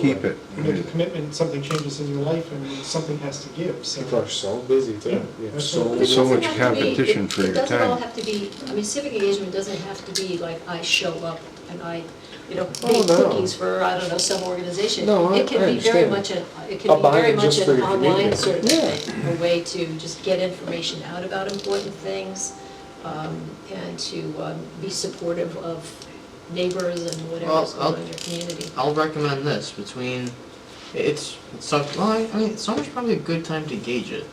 keep it. You make a commitment, something changes in your life, and something has to give, so. People are so busy too. Yeah. You have That's so what- many It so doesn't much have to be- competition for your It doesn't all time. have to be, I mean, civic engagement doesn't have to be like I show up and I, you know, Oh, bake no. cookies for, I don't know, some organization. No, It can I be very understand. much it I'll can be buy very it much just for an your online community. sort of Yeah. thing, a way to just get information out about important things, and to be supportive of neighbors and whatever's Well, going on in your community. I'll recommend this between, it's summer's probably a good time to gauge it.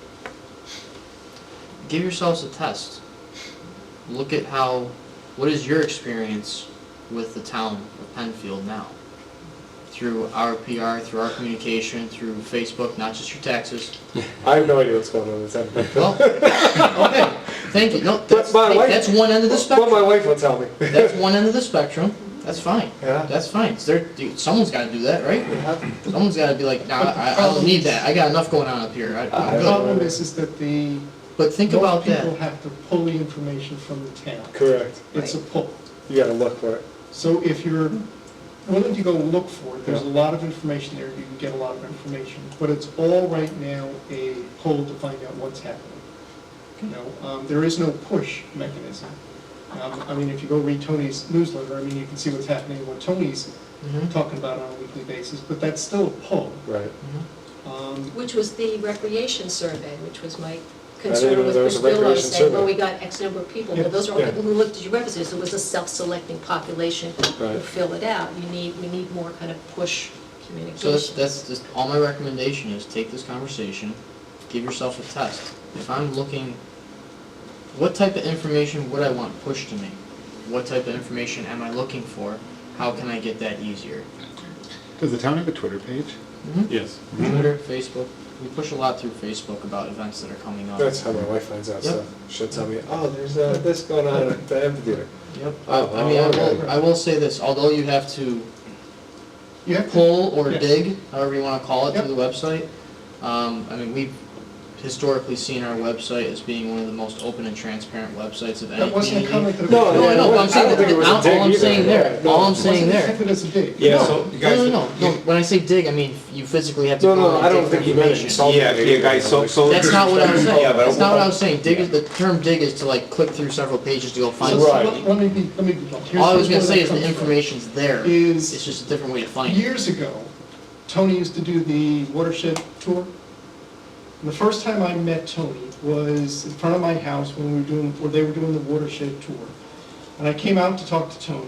Give yourselves a test. Look at what is your experience with the town of Penfield now? Through our PR, through our communication, through Facebook, not just your taxes. I have no idea what's going on in town. Well, okay, thank you. No, that's, my hey, wife- that's one end of the What my spectrum. wife will tell me. That's one end of the spectrum. That's fine. Yeah. That's fine. Someone's got to do that, right? Yeah. Someone's got to be like, nah, I don't need that. I got enough going on up here. I'm The good. problem is that the, But think most about people that. have to pull the information from the town. Correct. It's a pull. You gotta look for it. So if you're willing to go look for it, there's a Yeah. lot of information there, you can get a lot of information, but it's all right now a pull to find out what's happening. You know, there is no push mechanism. I mean, if you go read Tony's newsletter, I mean, you can see what's happening, what Tony's Mhm. talking about on a weekly basis, but that's still a pull. Right. Which was the recreation survey, which was my didn't concern know with there was a Bill, I was recreation saying, well, survey. we got X number of people, Yeah, but those are all yeah. people who looked at your website, so it was a self-selecting population who Right. fill it out. We need more kind of push So communication. that's just, all my recommendation is take this conversation, give yourself a test. If I'm looking, what type of information would I want pushed to me? What type of information am I looking for? How can I get that easier? Does the town have a Twitter page? Yes. Twitter, Facebook. We push a lot through Facebook about events that are coming up. That's how my wife finds out Yep. stuff. She'll tell me, oh, there's this going on at the amphitheater. Yep. Oh, I mean, okay. I will say this, although you have to You have to, pull or Yes. dig, however you wanna call it, Yep. through the website. I mean, we've historically seen our website as being one of the most open and transparent websites of any that wasn't a community. comment that. No, No, I know, but I'm I saying don't think it was a all dig I'm either. saying there, No, all I'm It saying wasn't there. intended as a dig. Yeah, No, so no, when I say dig, I mean, you physically have to No, go no, and I don't dig think for you meant information. insult. Yeah, guys, so. That's not what I was saying, Yeah, but- that's not what I was saying, dig is, the term dig is to like click through several pages to go find So Right. something. let me be blunt. Here's All I was gonna where say that is the comes from. information's there, Is- it's just a different way to find it. Years ago, Tony used to do the watershed tour. And the first time I met Tony was in front of my house when they were doing the watershed tour. And I came out to talk to Tony,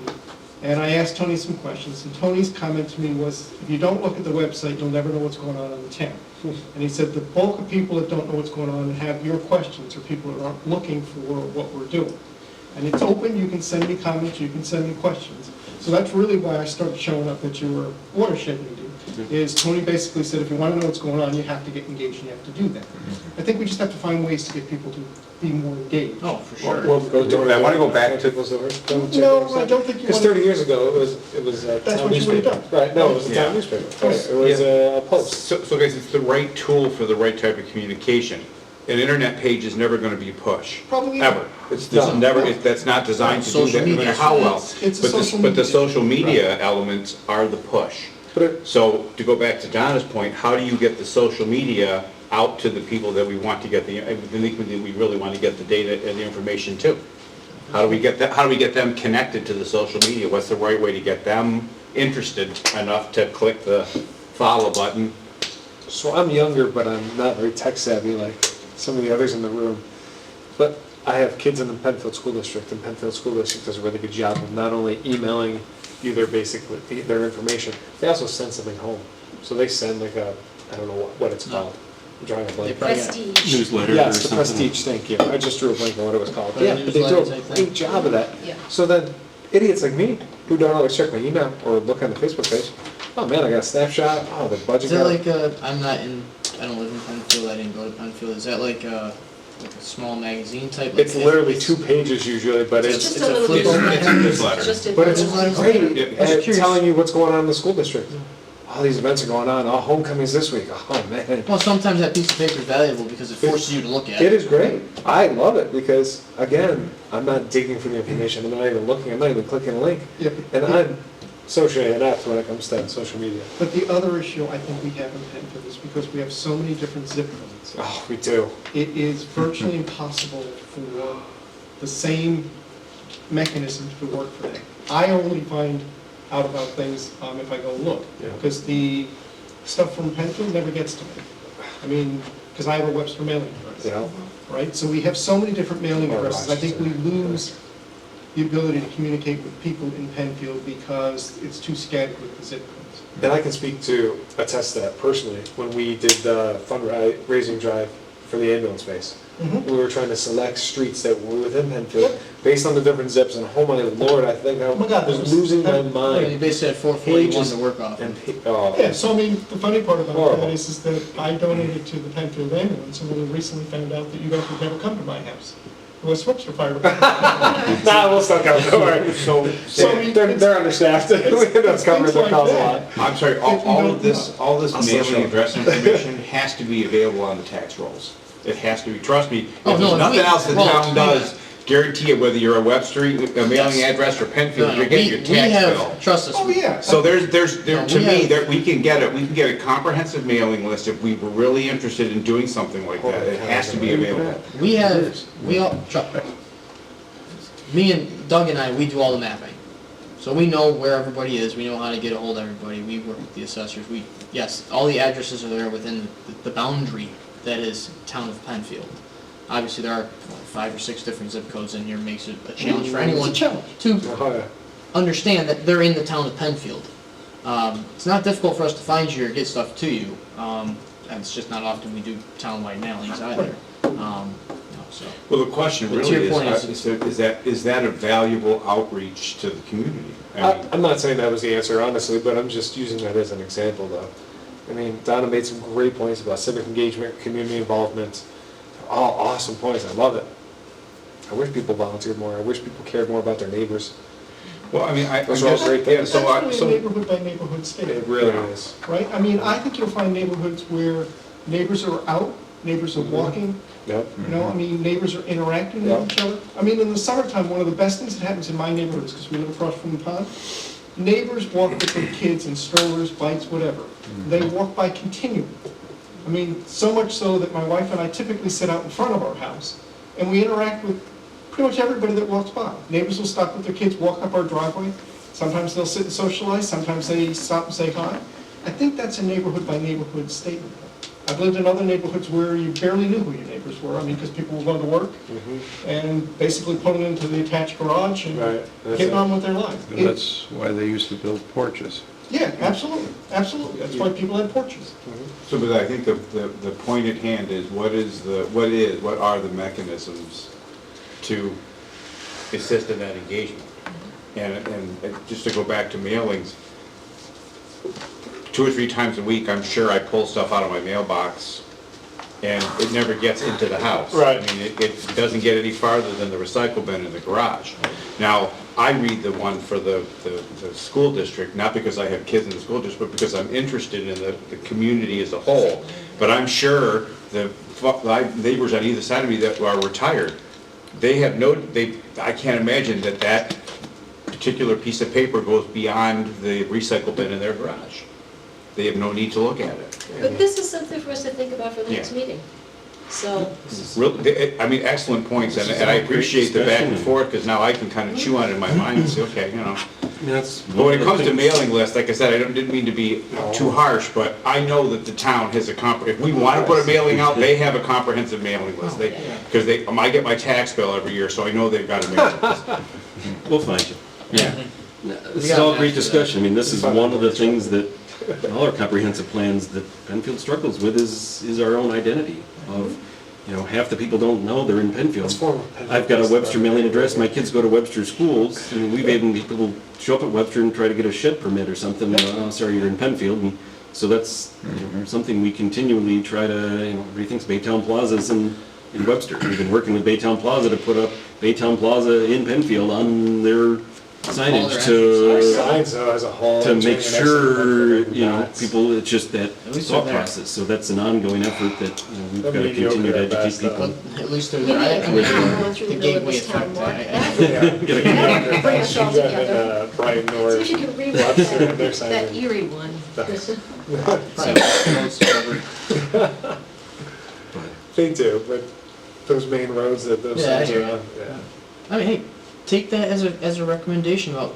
and I asked Tony some questions, and Tony's comment to me was, if you don't look at the website, you'll never know what's going on in the town. And he said, the bulk of people that don't know what's going on and have your questions are people that aren't looking for what we're doing. And it's open, you can send me comments, you can send me questions. So that's really why I started showing up at your watershed meeting, is Tony basically said, if you want to know what's going on, you have to get engaged, and you have to do that. I think we just have to find ways to get people to be more engaged. Oh, for sure. Well, go do it. I wanna go back to- No, I don't think you Because want 30 to. years ago, it was a That's town what you would've newspaper. done. Right, no, it was a Yeah. town newspaper. Right, it was a post. So guys, it's the right tool for the right type of communication. An internet page is never gonna be push. Probably not. Ever. It's never, that's not designed to do Social that, no matter media. how well. It's a But social But the media. social media elements are the push. But it- So to go back to Donna's point, how do you get the social media out to the people that we want to get the, we really want to get the data and the information to? How do we get that, how do we get them connected to the social media? What's the right way to get them interested enough to click the follow button? So I'm younger, but I'm not very tech savvy like some of the others in the room. But I have kids in the Penfield School District, and Penfield School District does a really good job of not only emailing you their information, they also send something home. So they send like a, I don't know what it's called. I'm drawing a They blank. probably- Prestige. Newsletter or Yes, the something. Prestige, thank you. I just drew a blank on what it was called. But a Yeah, but they do newsletter a type thing. great job of that. Yeah. So then idiots like me, who don't always check my email or look on the Facebook page, oh man, I got a snapshot, oh, the budget Is that got. like I don't live in Penfield, I didn't go to Penfield, is that like a small magazine type? Like It's literally 2 pages usually, but It's it's, just it's a a little flip bit. over. It's a newsletter. Just a- but it's Newsletter's great great. Yeah. I was at curious. telling you what's going on in the school district. All these events are going on, oh, homecoming's this week, oh man. Well, sometimes that piece of paper is valuable because it forces you to look at It it. is great. I love it because, again, I'm not digging for the information. I'm not even looking. I'm not even clicking a link. Yeah, And I'm socially inept when it comes to social media. but the other issue I think we have in Penfield is because we have so many different zip codes. Oh, we do. It is virtually impossible for the same mechanism to work for them. I only find out about things if I go look, Yeah. because the stuff from Penfield never gets to me. I mean, because I have a Webster mailing address. You know? Right, so we have so many different mailing Or addresses. I think we Rochester. lose the ability to communicate with people in Penfield because it's too scattered with the zip codes. And I can speak to, attest to that personally, when we did the fundraising drive for the ambulance base. Mhm. We were trying to select streets that were within Penfield, based on the different zips, and oh my lord, I think I Oh my God, that was was- losing my that- You mind. basically had 441 Pages to work off. And, oh, Yeah, so I mean, the funny part about Horrible. that is that I donated to the Penfield ambulance, and we recently found out that you guys would never come to my house. It was Webster Fire Department. nah, we'll still come, don't worry. So, I mean, They're understaffed. We end up it's covering things their like calls a that. lot. I'm sorry, If all you all don't of this, know. all this I'll still mailing show. address information has to be available on the tax rolls. It has to be, trust me, Oh, if no, there's if nothing we- else the well, town does, guarantee it, whether you're a Webster, a mailing Yes. address or Penfield, you're getting your We tax bill. have, trust us. Oh, yeah. So there, No, to we me, have- there, we can get a comprehensive mailing list if we were really interested in doing something like that. It has to be available. We have, we all, me and Doug and I, we do all the mapping. So we know where everybody is, we know how to get a hold of everybody, we work with the assessors, yes, all the addresses are there within the boundary that is town of Penfield. Obviously, there are 5 or 6 different zip codes in here, makes it a challenge for anyone It's a challenge. to Oh, yeah. understand that they're in the town of Penfield. It's not difficult for us to find you or get stuff to you, and it's just not often we do townwide mailings either. so. Well, the question But to really your point is that a valuable outreach to the community? I mean, I'm not saying that was the answer, honestly, but I'm just using that as an example, though. I mean, Donna made some great points about civic engagement, community involvement. They're all awesome points. I love it. I wish people volunteered more. I wish people cared more about their neighbors. well, I mean, I Those are all guess, great yeah, things. so I, That's so. really a neighborhood by neighborhood It state, really is. right? I mean, I think you'll find neighborhoods where neighbors are out, neighbors are walking, Yep. you know, I mean, neighbors are interacting Yeah. with each other. I mean, in the summertime, one of the best things that happens in my neighborhoods, because we live across from the pond, neighbors walk with their kids in strollers, bikes, whatever. They walk by continually. I mean, so much so that my wife and I typically sit out in front of our house, and we interact with pretty much everybody that walks by. Neighbors will stop with their kids, walk up our driveway. Sometimes they'll sit and socialize, sometimes they stop and say hi. I think that's a neighborhood by neighborhood statement. I've lived in other neighborhoods where you barely knew who your neighbors were, I mean, because people were going to work and basically pulling into the attached garage and Right. That's getting it. on with their lives. And that's why they used to build porches. Yeah, absolutely, absolutely. That's why people had porches. So, but I think the point at hand is what are the mechanisms to assist in that engagement? And just to go back to mailings, 2 or 3 times a week, I'm sure I pull stuff out of my mailbox and it never gets into the house. Right. I mean, it doesn't get any farther than the recycle bin in the garage. Now, I read the one for the school district, not because I have kids in the school district, but because I'm interested in the community as a whole. But I'm sure the neighbors on either side of me that are retired, I can't imagine that particular piece of paper goes beyond the recycle bin in their garage. They have no need to look at it. But this is something for us to think about for the next Yeah. meeting. So, I mean, excellent points, and I appreciate the back and forth, because now I can kind of chew on it in my mind and say, okay, you know. But when it comes to mailing lists, like I said, I didn't mean to be too harsh, but I know that the town has if we want to put a mailing out, they have a comprehensive mailing list. Because I get my tax bill every year, so I know they've got a mailing list. We'll find you. Yeah. This is all great discussion. I mean, this is one of the things that, in all our comprehensive plans, that Penfield struggles with is our own identity of, you know, half the people don't know they're in Penfield. Let's form a Penfield I've got a list. Webster mailing address, my kids go to Webster schools, I mean, we've even people show up at Webster and try to get a shed permit or something, oh, sorry, you're in Penfield, and so that's something we continually try to, you know, rethinks Baytown Plazas in Webster. We've been working with Baytown Plaza to put up Baytown Plaza in Penfield on their signage Our to signs, though, as a whole. make sure, you know, That's- people, it's just that At least thought they're there. process. So that's an ongoing effort that, you know, we've They're got to mediocre continue to at educate best, though. people. At least we there's, need I a committee going through the the middle of gateway this town, effect. Mark. Yeah. That'll bring us all together. Brighton See or if you can read Webster and their that signs. eerie one. They do, but those main roads that those Yeah, I signs hear are you. on, yeah. I mean, hey, take that as a recommendation about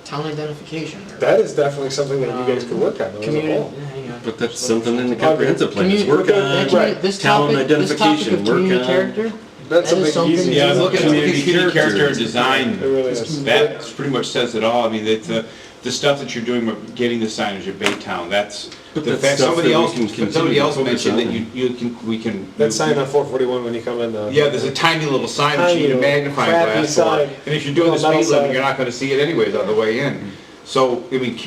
town identification. Or That is definitely something that you guys could work on, though, as a community. whole. Yeah, But that's something in the comprehensive plan, is Community- work on Right. This town topic, this topic identification, of work community on. character. That's That is something something easy. Yeah, Yeah, look at community character and design. It really is. That pretty much says it all. I mean, the stuff that you're doing with getting the signage at Baytown, that's, But the that's fact, stuff somebody that we else, can continue somebody to else focus mentioned that on. we can. That sign on 441 when you come in, Yeah, there's a tiny little sign that you need a Tiny magnifying crappy glass for. sign. And if you're doing the Little metal speed limit, sign. you're not gonna see it anyways on the way in. So, I mean,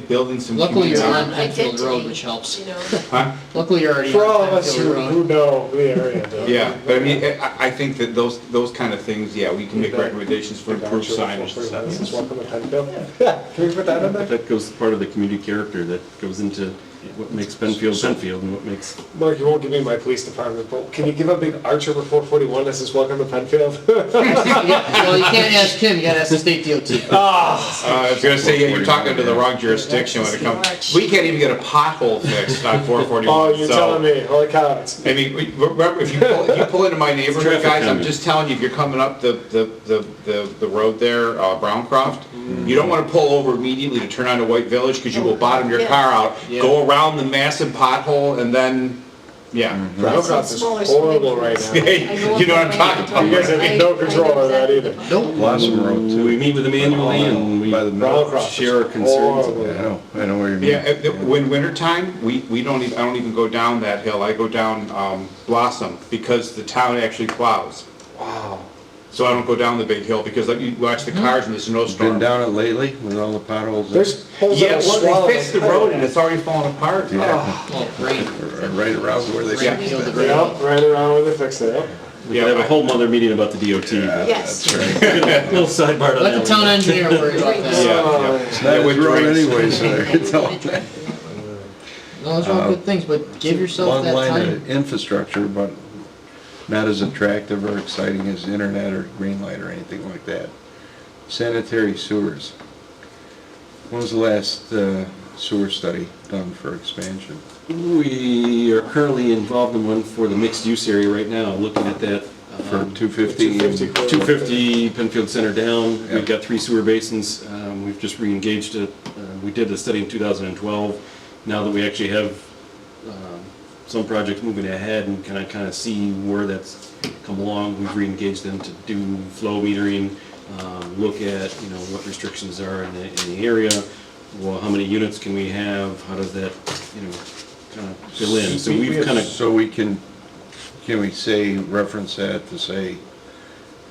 building some. Luckily, you're community- on Penfield Road, Identity, which helps. You know, Huh? Luckily, you're already For all on of us Penfield who Road. know the area, though. Yeah, but I mean, I think that those kind of things, yeah, we can make recommendations for improved signage and stuff. Just welcome to Penfield. Yeah, can we put that in there? That goes part of the community character that goes into what makes Penfield Penfield and what makes. Mark, you won't give me my police department, but can you give a big arch over 441 that says welcome to Penfield? Yeah, well, you can't ask him, you gotta ask the state DOT. I was gonna say, yeah, you're talking to the wrong jurisdiction when it comes, we can't even get a pothole fixed on 441. Oh, you're so- telling me, holy cow. It's- I mean, remember, if you pull into my neighborhood, Traffic guys, I'm calming. just telling you, if you're coming up the road there, Browncroft, you don't wanna pull over immediately to turn onto White Village, because you will bottom your Yeah. car out, Yeah. go around the massive pothole, and then Yeah. Browncroft is Smaller horrible swimming right pools. now. I know You know what I'm what talking about. You guys have no control over that either. Nope. Blossom Road We too. meet with them annually and we By the middle. Browncroft share our is concerns. horrible. I know where you mean. Yeah, when wintertime, we don't even, I don't even go down that hill. I go down Blossom because the town actually plows. Wow. So I don't go down the big hill because like, you watch the cars in the Been snowstorm. down it lately with all the potholes? There's holes that Yeah, are well, swallowed. they fixed the road and it's already falling apart. Yeah, Oh, great. right around where they. Great deal of the Yeah, right around where they fixed it, yep. We could have a whole other meeting about the DOT. but Yes. Little sidebar on Let the that town one. engineer worry about that. Yeah. It's not a with road drains. anyway, so it's all. No, those are all good things, but give yourself Long that line time. of infrastructure, but not as attractive or exciting as internet or green light or anything like that. Sanitary sewers. When was the last sewer study done for expansion? We are currently involved in one for the mixed use area right now, looking at that. For 250? 250 Penfield Center down. Yeah. We've got 3 sewer basins. We've just re-engaged it. We did the study in 2012. Now that we actually have some projects moving ahead and kind of see where that's come along, we've re-engaged them to do flow metering, look at, what restrictions are in the area. Well, how many units can we have? How does that, kind of fill in? So we've kind of. So we can we say, reference that to say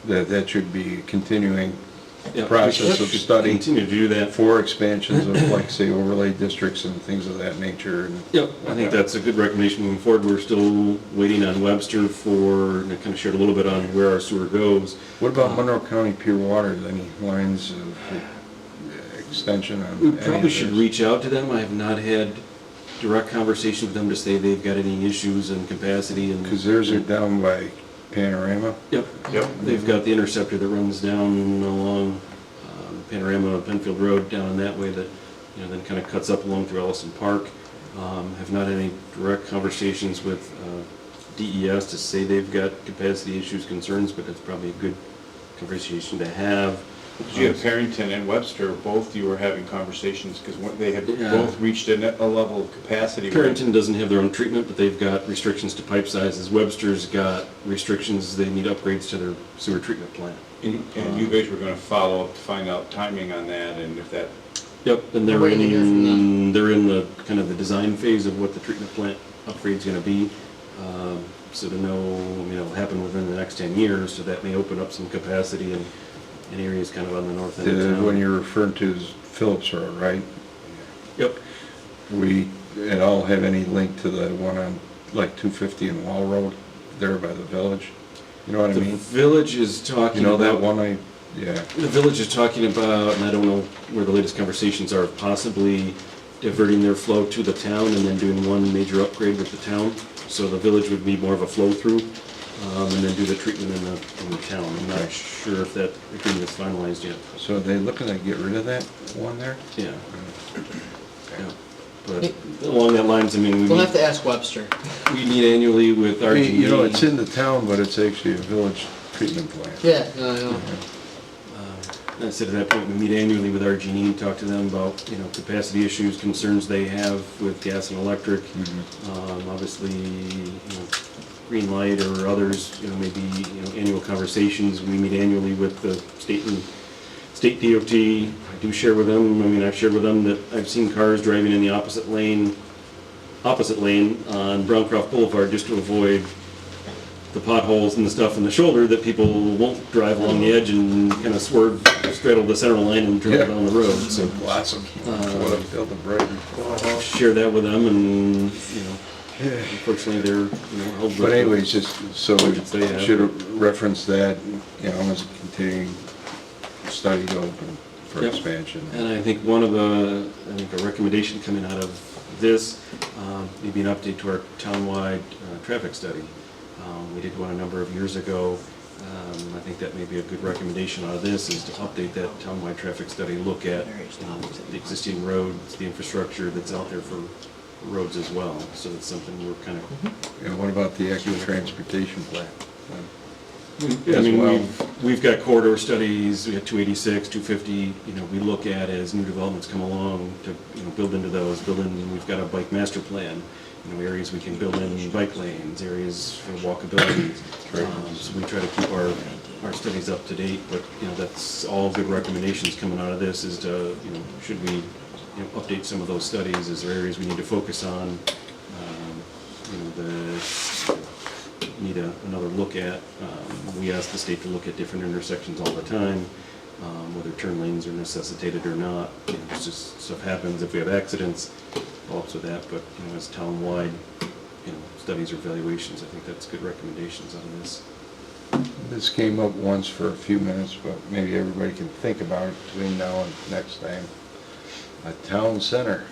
that should be a continuing Yeah, process we of should study continue to do that. for expansions of, like, say, overlay districts and things of that nature? And Yep, I think that's a good recommendation moving forward. We're still waiting on Webster for, and I kind of shared a little bit on where our sewer goes. what about Monroe County Pure Water? Any lines of extension on We any of probably should this? reach out to them. I have not had direct conversation with them to say they've got any issues in capacity and. Because theirs are down by Panorama. Yep, Yep. they've got the interceptor that runs down along Panorama Penfield Road down that way that, then kind of cuts up along through Ellison Park. Have not had any direct conversations with DES to say they've got capacity issues, concerns, but it's probably a good conversation to have. You had Parrington and Webster, both you were having conversations because they had Yeah. both reached a level of capacity. where- Carrington doesn't have their own treatment, but they've got restrictions to pipe sizes. Webster's got restrictions, they need upgrades to their sewer treatment plant. And you guys were going to follow up to find out timing on that and if that, Yep, and We're waiting to hear from them. they're in the, kind of the design phase of what the treatment plant upgrade's gonna be. So to know, it'll happen within the next 10 years, so that may open up some capacity in areas kind of on the north end of The town. one you're referring to is Phillips Road, right? Yep, We at all have any link to the one on, like, 250 and Wall Road, there by the village? You know what I the mean? village is You talking know about. that one yeah. The village is talking about, and I don't know where the latest conversations are, possibly diverting their flow to the town and then doing one major upgrade with the town. So the village would be more of a flow-through, and then do the treatment in the town. I'm not sure if that agreement is finalized yet. So are they looking to get rid of that one there? Yeah. Yeah. But along that lines, we We'll have to ask Webster. meet annually with I RGE. mean, it's in the town, but it's actually a village treatment plant. Yeah, no, I know. I said at that point, we meet annually with RGE, talk to them about, capacity issues, concerns they have with gas and electric. Obviously, green light or others, maybe, annual conversations. We meet annually with the state DOT. I do share with them, I've shared with them that I've seen cars driving in the opposite lane on Browncroft Boulevard just to avoid the potholes and the stuff in the shoulder that people won't drive along the edge and kind of swerve, straddle the center line and drive Yeah. down the road. So Blossom. What a build of Brighton. share that with them and, unfortunately they're, held. But anyways, just, so we Budgets they have. should reference that, as a continuing study to open for Yep. expansion. And I think a recommendation coming out of this, maybe an update to our townwide traffic study. We did one a number of years ago. I think that may be a good recommendation out of this, is to update that townwide traffic study, look at the existing roads, the infrastructure that's out there for roads as well. So it's something we're kind of, And what about the active transportation plan? I as mean, well. we've got corridor studies, we got 286, 250, we look at as new developments come along to, build into those, we've got a bike master plan, areas we can build in bike lanes, areas for walkability. So we try to keep our studies up to date, but, that's all good recommendations coming out of this is to, should we, update some of those studies, is there areas we need to focus on, need another look at. We ask the state to look at different intersections all the time, whether turn lanes are necessitated or not. It's just stuff happens. If we have accidents, helps with that. But as town-wide, studies or evaluations, I think that's good recommendations on this. This came up once for a few minutes, but maybe everybody can think about it between now and next time. A town center.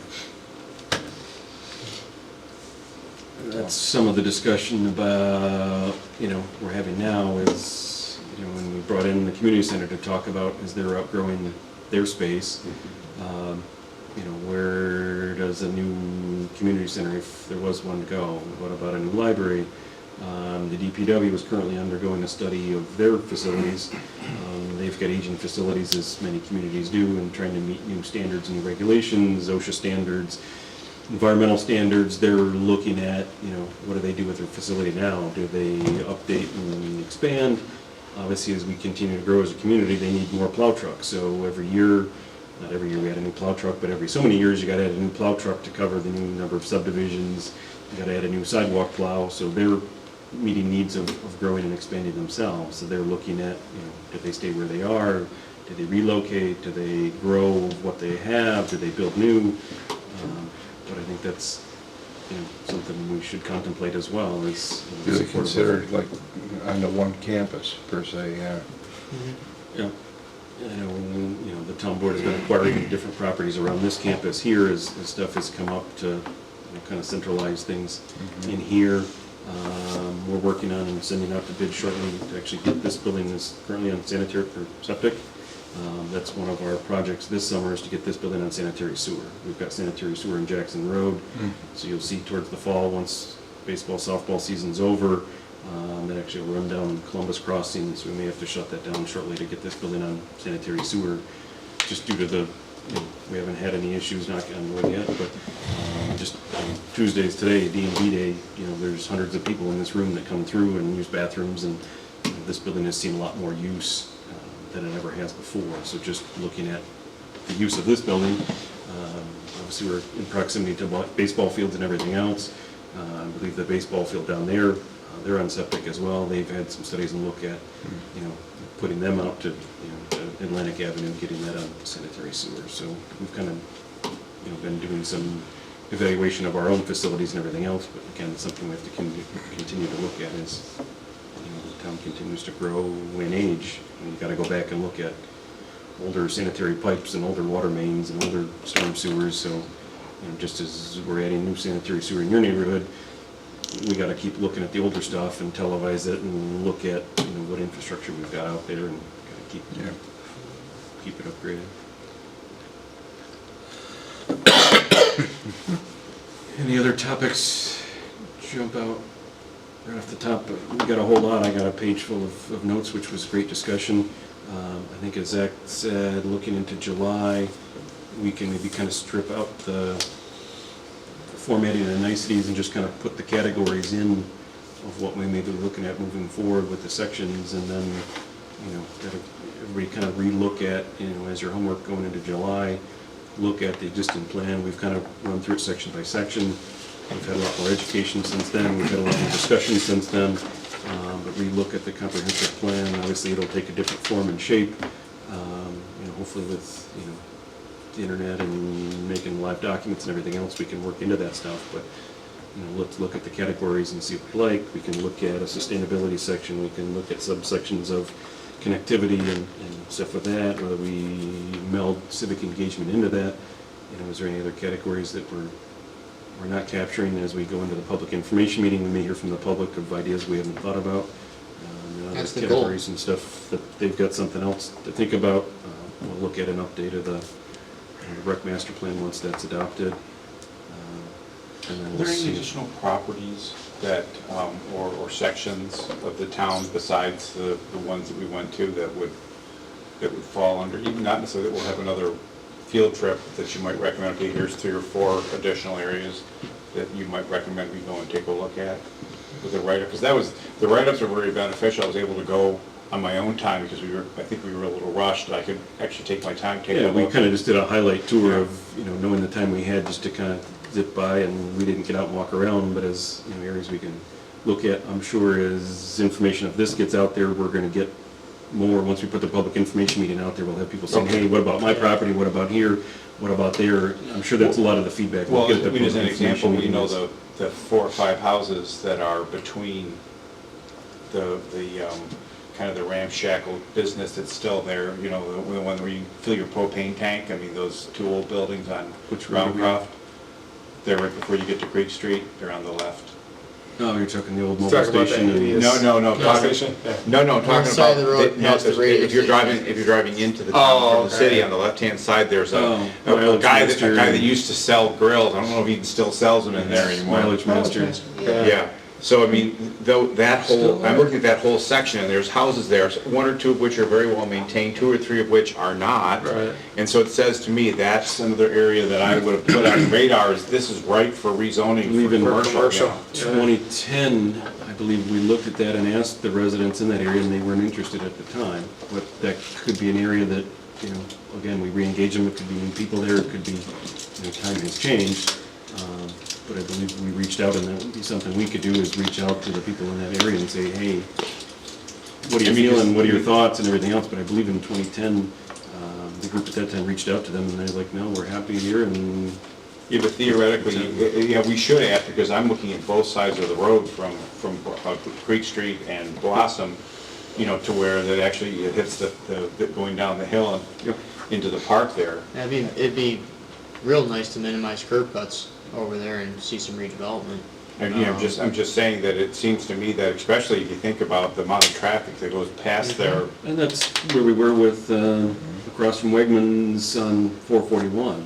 That's some of the discussion about, we're having now is, when we brought in the community center to talk about as they're outgrowing their space, where does a new community center, if there was one, go? What about a new library? The DPW is currently undergoing a study of their facilities. They've got aging facilities, as many communities do, and trying to meet new standards and new regulations, OSHA standards, environmental standards. They're looking at, what do they do with their facility now? Do they update and expand? Obviously, as we continue to grow as a community, they need more plow trucks. So every year, not every year we had a new plow truck, but every so many years you got to add a new plow truck to cover the new number of subdivisions. You got to add a new sidewalk plow. So they're meeting needs of growing and expanding themselves. So they're looking at, do they stay where they are? Do they relocate? Do they grow what they have? Do they build new? But I think that's, something we should contemplate as well. Is Do they consider like on the one campus per se? Yeah. Yeah. I know, the town board has been acquiring different properties around this campus here as stuff has come up to kind of centralize things in here. We're working on sending out the bid shortly to actually get this building is currently on sanitary or septic. That's one of our projects this summer is to get this building on sanitary sewer. We've got sanitary sewer in Jackson Road, so you'll see towards the fall, once baseball, softball season's over, that actually will run down Columbus Crossing, so we may have to shut that down shortly to get this building on sanitary sewer, just due to the, we haven't had any issues, knock on wood yet, but just Tuesday's today, D&B day, there's hundreds of people in this room that come through and use bathrooms, and this building has seen a lot more use than it ever has before. So just looking at the use of this building, obviously we're in proximity to baseball fields and everything else. I believe the baseball field down there, they're on septic as well. They've had some studies and look at, putting them out to, to Atlantic Avenue, getting that on sanitary sewer. So we've kind of, been doing some evaluation of our own facilities and everything else. But again, it's something we have to continue to look at as, the town continues to grow in age. And you've got to go back and look at older sanitary pipes and older water mains and older storm sewers. So, just as we're adding new sanitary sewer in your neighborhood, we got to keep looking at the older stuff and televise it and look at what infrastructure we've got out there and kind of keep it upgraded. Any other topics jump out right off the top? We got a whole lot. I got a page full of notes, which was great discussion. I think as Zach said, looking into July, we can maybe kind of strip out the formatting and the niceties and just kind of put the categories in of what we may be looking at moving forward with the sections, and then, everybody kind of relook at, as your homework going into July, look at the existing plan. We've kind of run through it section by section. We've had a lot more education since then. We've had a lot more discussion since then. But relook at the comprehensive plan. Obviously, it'll take a different form and shape. Hopefully with, the internet and making live documents and everything else, we can work into that stuff. But, let's look at the categories and see what we like. We can look at a sustainability section. We can look at subsections of connectivity and stuff with that, whether we meld civic engagement into that. Is there any other categories that we're not capturing as we go into the public information meeting? We may hear from the public of ideas we haven't thought about. That's the categories goal. and stuff that they've got something else to think about. We'll look at an update of the rec master plan once that's adopted. and then Are we'll there any see. additional properties that, or sections of the town besides the ones that we went to that would fall under, even not necessarily that we'll have another field trip that you might recommend, okay, here's 3 or 4 additional areas that you might recommend we go and take a look at with the write-up? Because the write-ups are very beneficial. I was able to go on my own time because I think we were a little rushed. I could actually take my time, take a Yeah, look. we kind of just did a highlight tour Yeah. of, knowing the time we had just to kind of zip by, and we didn't get out and walk around, but as, areas we can look at. I'm sure as information, if this gets out there, we're going to get more. Once we put the public information meeting out there, we'll have people saying, Okay. hey, what about my property, what about here, what about there? I'm sure that's a lot of the feedback. Well, We'll get at the as an public example, information we meeting know is- the 4 or 5 houses that are between the kind of the ramshackle business that's still there, the one where you fill your propane tank, I mean, those 2 old buildings on Which road are we on? Roundcroft. They're right before you get to Creek Street, they're on the left. Oh, you're talking the old Let's mobile talk about station. that. and- No, talking, Station? Yeah. no, I'm North talking side about, of the road, no, past the radio if you're station. driving into the Oh, town from the okay. city, on the left-hand side, there's a Mileage guy Master. that used to sell grills, I don't know if he still sells them in there anymore. Mileage Master. Yeah, so I mean, though, that Still whole, I'm looking at that whole section, and there's houses there, 1 or 2 of which are very well maintained, 2 or 3 of which are not. Right. And so it says to me, that's another area that I would have put on the radar, is this is ripe for rezoning Believe in for commercial. commercial. 2010, I believe we looked at that and asked the residents in that area, and they weren't interested at the time. But that could be an area that, again, we re-engage them, it could be new people there, it could be, time has changed. But I believe we reached out, and that would be something we could do, is reach out to the people in that area and say, hey, what are you feeling, what are your thoughts, and everything else. But I believe in 2010, the group at that time reached out to them, and they're like, no, we're happy here, and Yeah, but theoretically, we should have, because I'm looking at both sides of the road from Creek Street and Blossom, to where that actually it hits the going down the hill and into the park there. It'd be real nice to minimize curb cuts over there and see some redevelopment. And, I'm just saying that it seems to me that, especially if you think about the amount of traffic that goes past there. And that's where we were with, across from Wegmans on 441.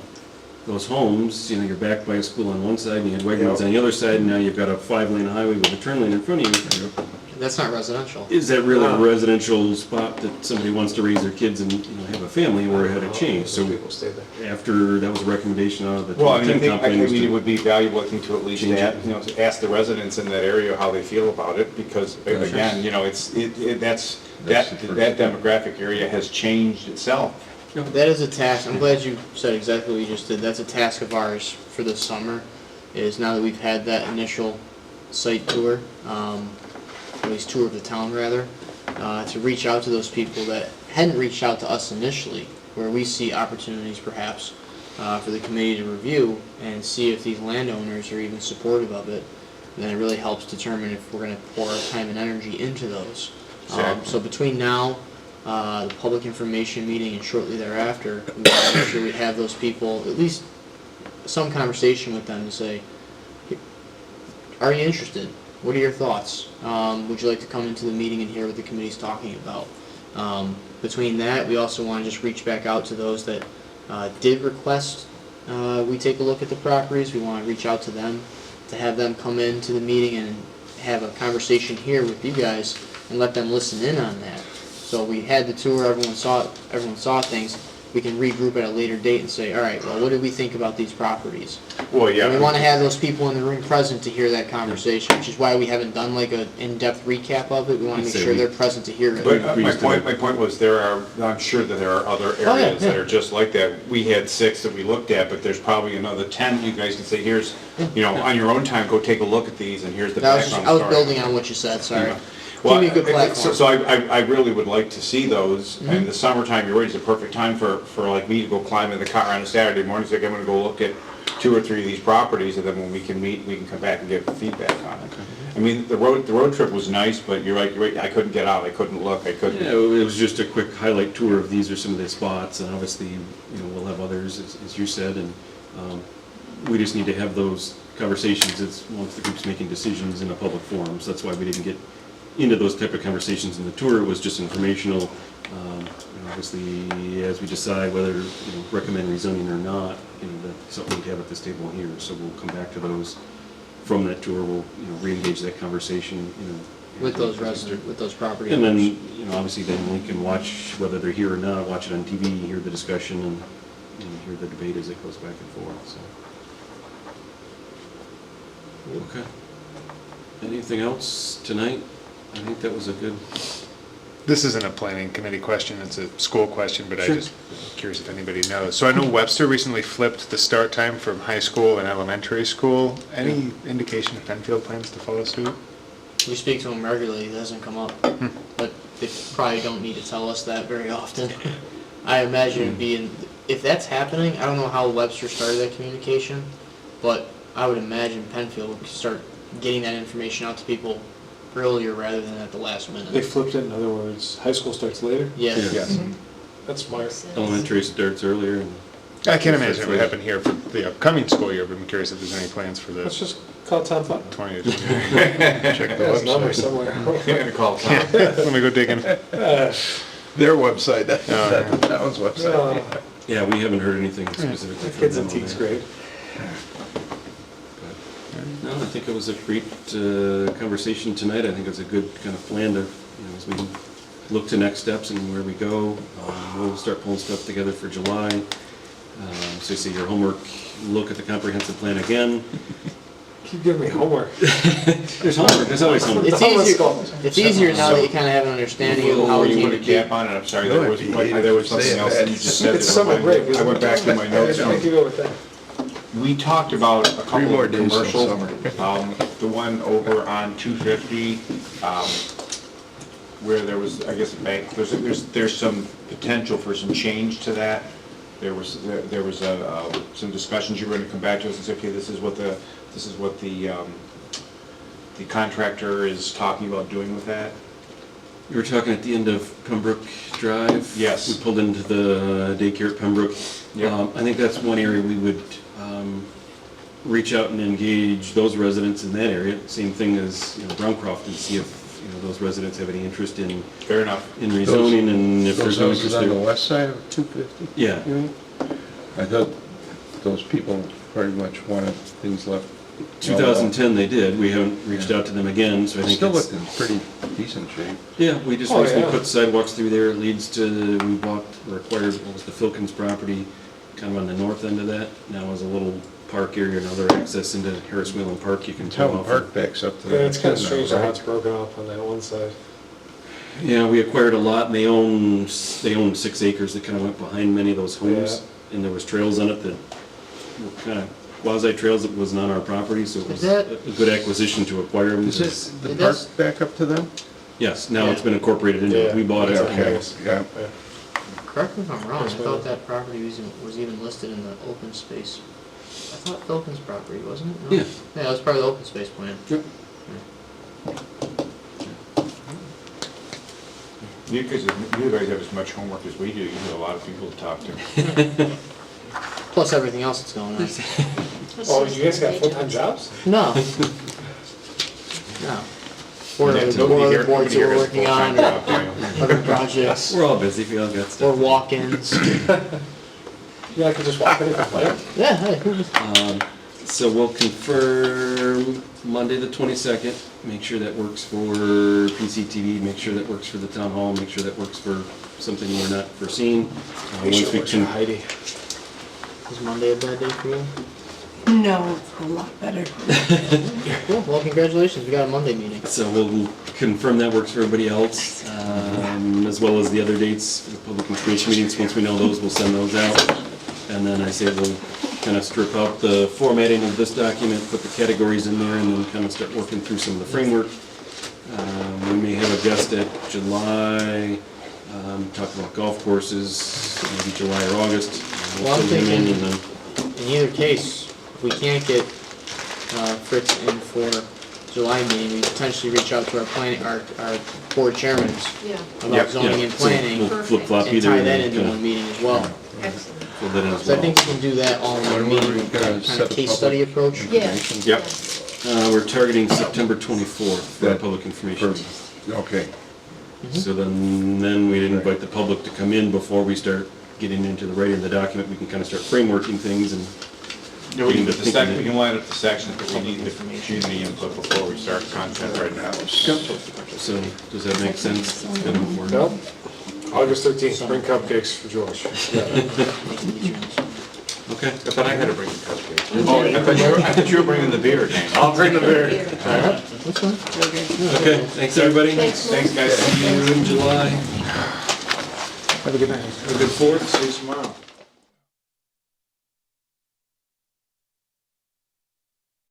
Those homes, you're backed by a school on one side, and you had Wegmans on the other side, and now you've got a 5-lane highway with a turn lane in front of you. That's not residential. Is that really a residential spot that somebody wants to raise their kids and, have a family, or had a change? So People stay there. after, that was a recommendation out of the Well, I 10 mean, companies. it would be valuable, I think, to at least Change it. to ask the residents in that area how they feel about it, because, again, that demographic area has changed itself. That is a task, I'm glad you said exactly what you just did. That's a task of ours for this summer, is now that we've had that initial site tour, at least tour of the town rather, to reach out to those people that hadn't reached out to us initially, where we see opportunities perhaps for the committee to review and see if these landowners are even supportive of it. And then it really helps determine if we're going to pour our time and energy into those. Exactly. So between now, the public information meeting, and shortly thereafter, we want to make sure we have those people, at least some conversation with them to say, are you interested? What are your thoughts? Would you like to come into the meeting and hear what the committee's talking about? Between that, we also want to just reach back out to those that did request we take a look at the properties. We want to reach out to them, to have them come into the meeting and have a conversation here with you guys and let them listen in on that. So we had the tour, everyone saw things. We can regroup at a later date and say, all right, well, what do we think about these properties? Well, yeah. And we want to have those people in the room present to hear that conversation, which is why we haven't done like an in-depth recap of it. We want to make sure they're present to hear But it. my point was, I'm sure that there are other Oh, yeah, areas that yeah. are just like that. We had 6 that we looked at, but there's probably another 10 you guys can say, here's, on your own time, go take a look at these, and here's the I background was story. building on what you said, sorry. Yeah. Give Well, me a good platform. So I really would like to see those, Mm-hmm. and the summertime, you're right, is a perfect time for like me to go climb in the car on a Saturday morning, so I'm gonna go look at 2 or 3 of these properties, and then when we can meet, we can come back and give feedback on it. I mean, the road trip was nice, but you're right, I couldn't get out, I couldn't look, I couldn't. Yeah, it was just a quick highlight tour of these are some of the spots, and obviously, we'll have others, as you said, and we just need to have those conversations once the group's making decisions in a public forum. So that's why we didn't get into those type of conversations in the tour. It was just informational, Obviously, as we decide whether, recommend rezoning or not, that's something we have at this table here, so we'll come back to those. From that tour, we'll, re-engage that conversation, With those residents, with those property And owners. then, obviously then we can watch, whether they're here or not, watch it on TV, hear the discussion, and hear the debate as it goes back and forth, so. Okay. Anything else tonight? I think that was a good, This isn't a planning committee question, it's a school question, but Sure. I'm curious if anybody knows. So I know Webster recently flipped the start time from high school and elementary school. Any indication if Penfield plans to follow suit? We speak to them regularly, it doesn't come up, but they probably don't need to tell us that very often. I imagine it'd be, if that's happening, I don't know how Webster started that communication, but I would imagine Penfield would start getting that information out to people earlier rather than at the last They minute. flipped it, in other words, high school starts later? Yeah. Yes. That's smart. elementary starts earlier, and I can't imagine it would happen here for the upcoming school year, but I'm curious if there's any plans for Let's the just call Tom Putnam. 20 to 21. Check the There's a number website. somewhere. You're gonna call Tom. Let me go digging. Their website, not the town's website. yeah, we haven't heard anything specifically from Kids them in on teens that. grade. No, I think it was a great conversation tonight. I think it's a good kind of plan to, as we look to next steps and where we go. We'll start pulling stuff together for July. So you see your homework, look at the comprehensive plan again. Keep giving me homework. There's homework, there's always homework. It's easier now that you kind of have an understanding of how You we put a need cap to on it, I'm sorry, there was something else that you just said. It's that summer reminded me. break. I went back to my notes. I think you go with that. We talked about a couple more of days till commercial, summer. the one over on 250, where there was, I guess, a bank, there's some potential for some change to that. There was some discussions, you were gonna come back to us and say, okay, this is what the contractor is talking about doing with that. You were talking at the end of Pembroke Drive? Yes. We pulled into the daycare at Pembroke. Yep. I think that's one area we would reach out and engage those residents in that area. Same thing as, Browncroft, and see if, those residents have any interest in Fair enough. rezoning, and if Those there's no houses interest on the there. west side of 250? Yeah. You mean? I thought those people pretty much wanted things left. 2010 they did. We haven't reached out to them again, so I think Still it's... looked in pretty decent shape. Yeah, we just Oh, recently yeah. put sidewalks through there. It leads to, we bought or acquired, what was the Filkins property, kind of on the north end of that. Now is a little park area, another access into Harris Wheelan Park you can turn Town off. Park backs up to Yeah, that. it's kind of too now, strange how right? it's broken up on that one side. Yeah, we acquired a lot, and they own 6 acres that kind of went behind many of those homes. And there was trails on it that were kind of quasi-trails that wasn't on our property, so it was Is that- a good acquisition to acquire them. Is it the It park does- back up to them? Yes, now it's been incorporated into it. We bought it. Okay, yeah. correct me if I'm wrong, I thought that property was even listed in the open space. I thought Philkins property, wasn't it? No? Yeah. Yeah, that was part of the open space plan. Yep. You guys have as much homework as we do, you have a lot of people to talk to. Plus everything else that's going on. Oh, you guys got full-time jobs? No. No. Or Yeah, other nobody here- boards that nobody here we're has working full-time on, job, or yeah. other projects, We're all busy, we all got or stuff. walk-ins. Yeah, I could just walk in and complain. Yeah, hey, So we'll confirm Monday the 22nd, make sure that works for PCTV, make sure that works for the town hall, make sure that works for something we're not foreseeing. Make sure Once it we works for can, Heidi. is Monday a bad day for you? No, it's a lot better. Cool, well, congratulations, we got a Monday meeting. so we'll confirm that works for everybody else, as well as the other dates for the public information meetings. Once we know those, we'll send those out. And then I say we'll kind of strip out the formatting of this document, put the categories in there, and then kind of start working through some of the framework. We may have a guest at July, talk about golf courses, maybe July or August. Well, I'm We'll fill them in, thinking- and then- In either case, if we can't get Fritz in for July meeting, we potentially reach out to our planning, our board chairmans Yeah, about yeah, zoning and so planning, we'll flip-flop and either. tie and that then into kinda one meeting as well. excellent. fill that in as So I well. think we can do that all in one When were we meeting, gonna kind set of the case public study approach. Yeah. Yep. We're targeting September 24th for a That- public information. Okay. So then we'd invite the public to come in before we start getting into the writing of the document. We can kind of start frameworking things and Yeah, we can, we can line up the sections, but we need the community input before we start content right now. so, does that make sense? And we're- No? August 13th, bring cupcakes for George. Okay. I thought I had to bring the cupcakes. Oh, I thought you were bringing the beer, Dan. I'll bring the beer. Okay, thanks, everybody. Thanks, Lou. Thanks, guys. See you in July. Have a good night. Have a good 4th. See you tomorrow.